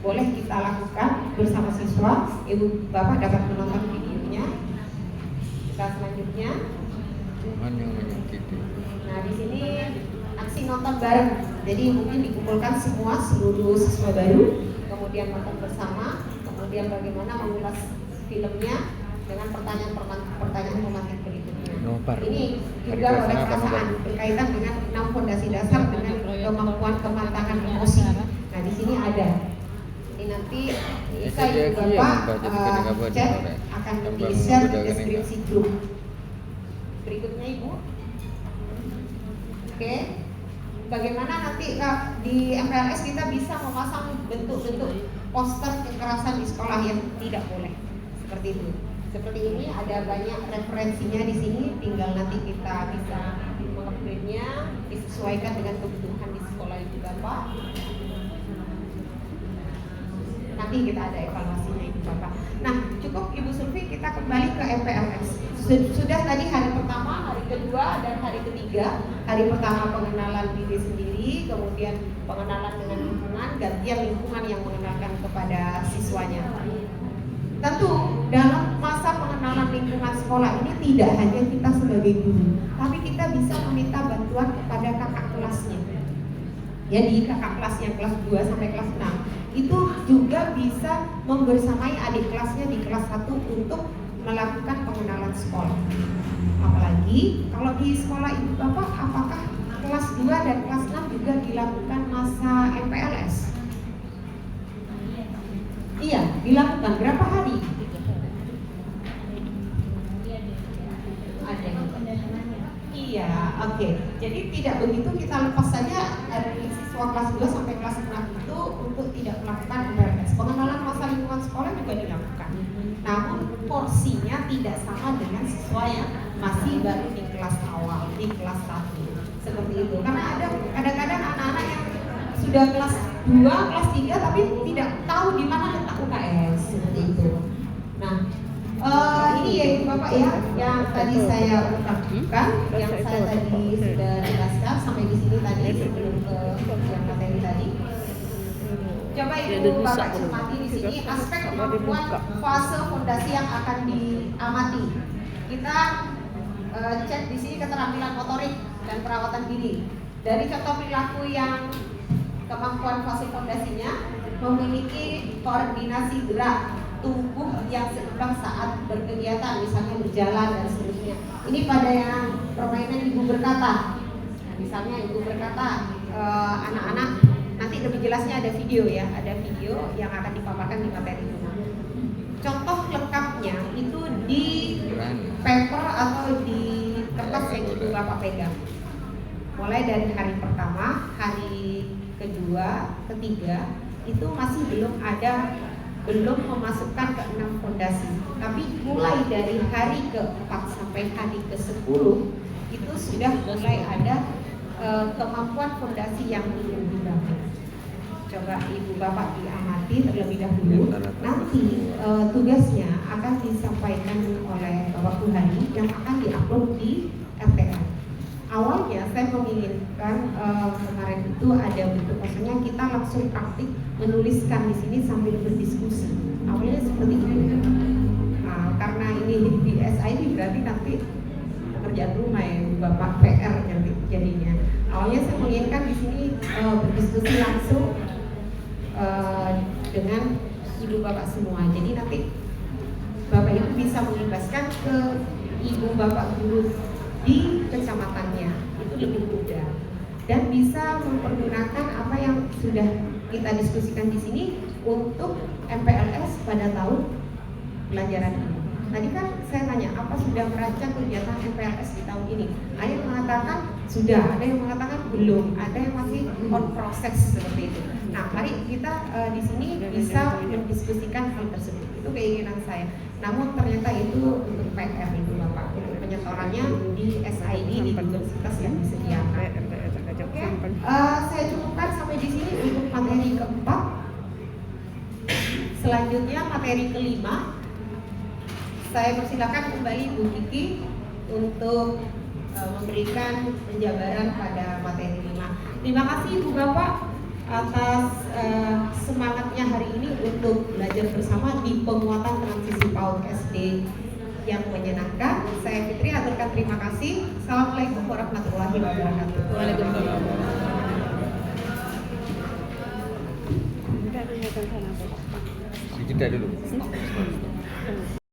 Boleh kita lakukan bersama siswa. Ibu Bapak dapat menonton videonya. Kita selanjutnya. Nah di sini aksi nonton bareng. Jadi mungkin dikumpulkan semua seluruh siswa baru, kemudian nonton bersama, kemudian bagaimana mengulas filmnya dengan pertanyaan pemateri berikutnya. Ini juga oleh perasaan berkaitan dengan 6 fondasi dasar dengan kemampuan kematangan emosi. Nah di sini ada. Ini nanti bisa Ibu Bapak cek, akan di-share di deskripsi grup. Berikutnya Ibu. Oke. Bagaimana nanti di MPLS kita bisa memasang bentuk-bentuk poster kekerasan di sekolah yang tidak boleh. Seperti itu. Seperti ini ada banyak referensinya di sini, tinggal nanti kita bisa mengupgrade-nya disesuaikan dengan kebutuhan di sekolah Ibu Bapak. Nanti kita ada evaluasinya Ibu Bapak. Nah, cukup Ibu Sulfi, kita kembali ke MPLS. Sudah tadi hari pertama, hari kedua, dan hari ketiga. Hari pertama pengenalan diri sendiri, kemudian pengenalan dengan lingkungan, gantian lingkungan yang mengenalkan kepada siswanya. Tentu dalam masa pengenalan lingkungan sekolah ini tidak hanya kita sebagai guru, tapi kita bisa meminta bantuan kepada kakak kelasnya. Jadi kakak kelas yang kelas 2 sampai kelas 6 itu juga bisa membersamai adik kelasnya di kelas 1 untuk melakukan pengenalan sekolah. Apalagi kalau di sekolah Ibu Bapak, apakah kelas 2 dan kelas 6 juga dilakukan masa MPLS? Iya, dilakukan. Berapa hari? Ada. Iya, oke. Jadi tidak begitu kita lepas saja dari siswa kelas 2 sampai kelas 6 itu untuk tidak melakukan MPLS. Pengenalan masa lingkungan sekolah juga dilakukan. Namun porsinya tidak sama dengan siswa yang masih baru di kelas awal, di kelas 1. Seperti itu. Karena ada kadang-kadang anak-anak yang sudah kelas 2, kelas 3 tapi tidak tahu di mana letak UKS, seperti itu. Nah, ini ya Ibu Bapak ya, yang tadi saya ungkapkan, yang saya tadi sudah jelaskan sampai di sini tadi sebelum ke yang materi tadi. Coba Ibu Bapak cermati di sini aspek kemampuan fase fondasi yang akan diamati. Kita cek di sini keterampilan motorik dan perawatan diri. Dari contoh perilaku yang kemampuan fase fondasinya memiliki koordinasi gerak tubuh yang seimbang saat berkegiatan, misalnya berjalan dan seterusnya. Ini pada yang permainan Ibu berkata. Nah, misalnya Ibu berkata, anak-anak nanti lebih jelasnya ada video ya, ada video yang akan dipaparkan di materi rumah. Contoh lengkapnya itu di paper atau di kertas yang Ibu Bapak pegang. Mulai dari hari pertama, hari kedua, ketiga itu masih belum memasukkan ke 6 fondasi. Tapi mulai dari hari ke-4 sampai hari ke-10 itu sudah mulai ada kemampuan fondasi yang belum dibangun. coba Ibu Bapak diamati terlebih dahulu. Nanti tugasnya akan disampaikan oleh Bapak Buhari yang akan diupload di RTN. Awalnya saya menginginkan kemarin itu ada bentuk, maksudnya kita langsung praktik menuliskan di sini sambil berdiskusi. Awalnya seperti itu. Nah, karena ini di SID berarti nanti pekerjaan rumah ya, Bapak PR nanti jadinya. Awalnya saya menginginkan di sini berdiskusi langsung dengan Ibu Bapak semua. Jadi nanti Bapak itu bisa mengimbaskan ke Ibu Bapak guru di kecamatannya, itu lebih mudah dan bisa mempergunakan apa yang sudah kita diskusikan di sini untuk MPLS pada tahun pelajaran ini. Tadi kan saya tanya, apa sudah merancang kegiatan MPLS di tahun ini? Ada yang mengatakan sudah, ada yang mengatakan belum, ada yang masih on proses seperti itu. Nah, mari kita di sini bisa mendiskusikan hal tersebut. Itu keinginan saya. Namun ternyata itu untuk PR itu Bapak, untuk penyetorannya di SID di universitas yang disediakan. Oke, saya cukupkan sampai di sini untuk materi keempat. Selanjutnya materi kelima. Saya persilakan kembali Bu Kiki untuk memberikan penjabaran pada materi 5. Terima kasih Ibu Bapak atas semangatnya hari ini untuk belajar bersama di penguatan transisi PAUD SD yang menyenangkan. Saya Fitri aturkan terima kasih. Assalamualaikum warahmatullahi wabarakatuh. Waalaikumsalam. Jeda dulu.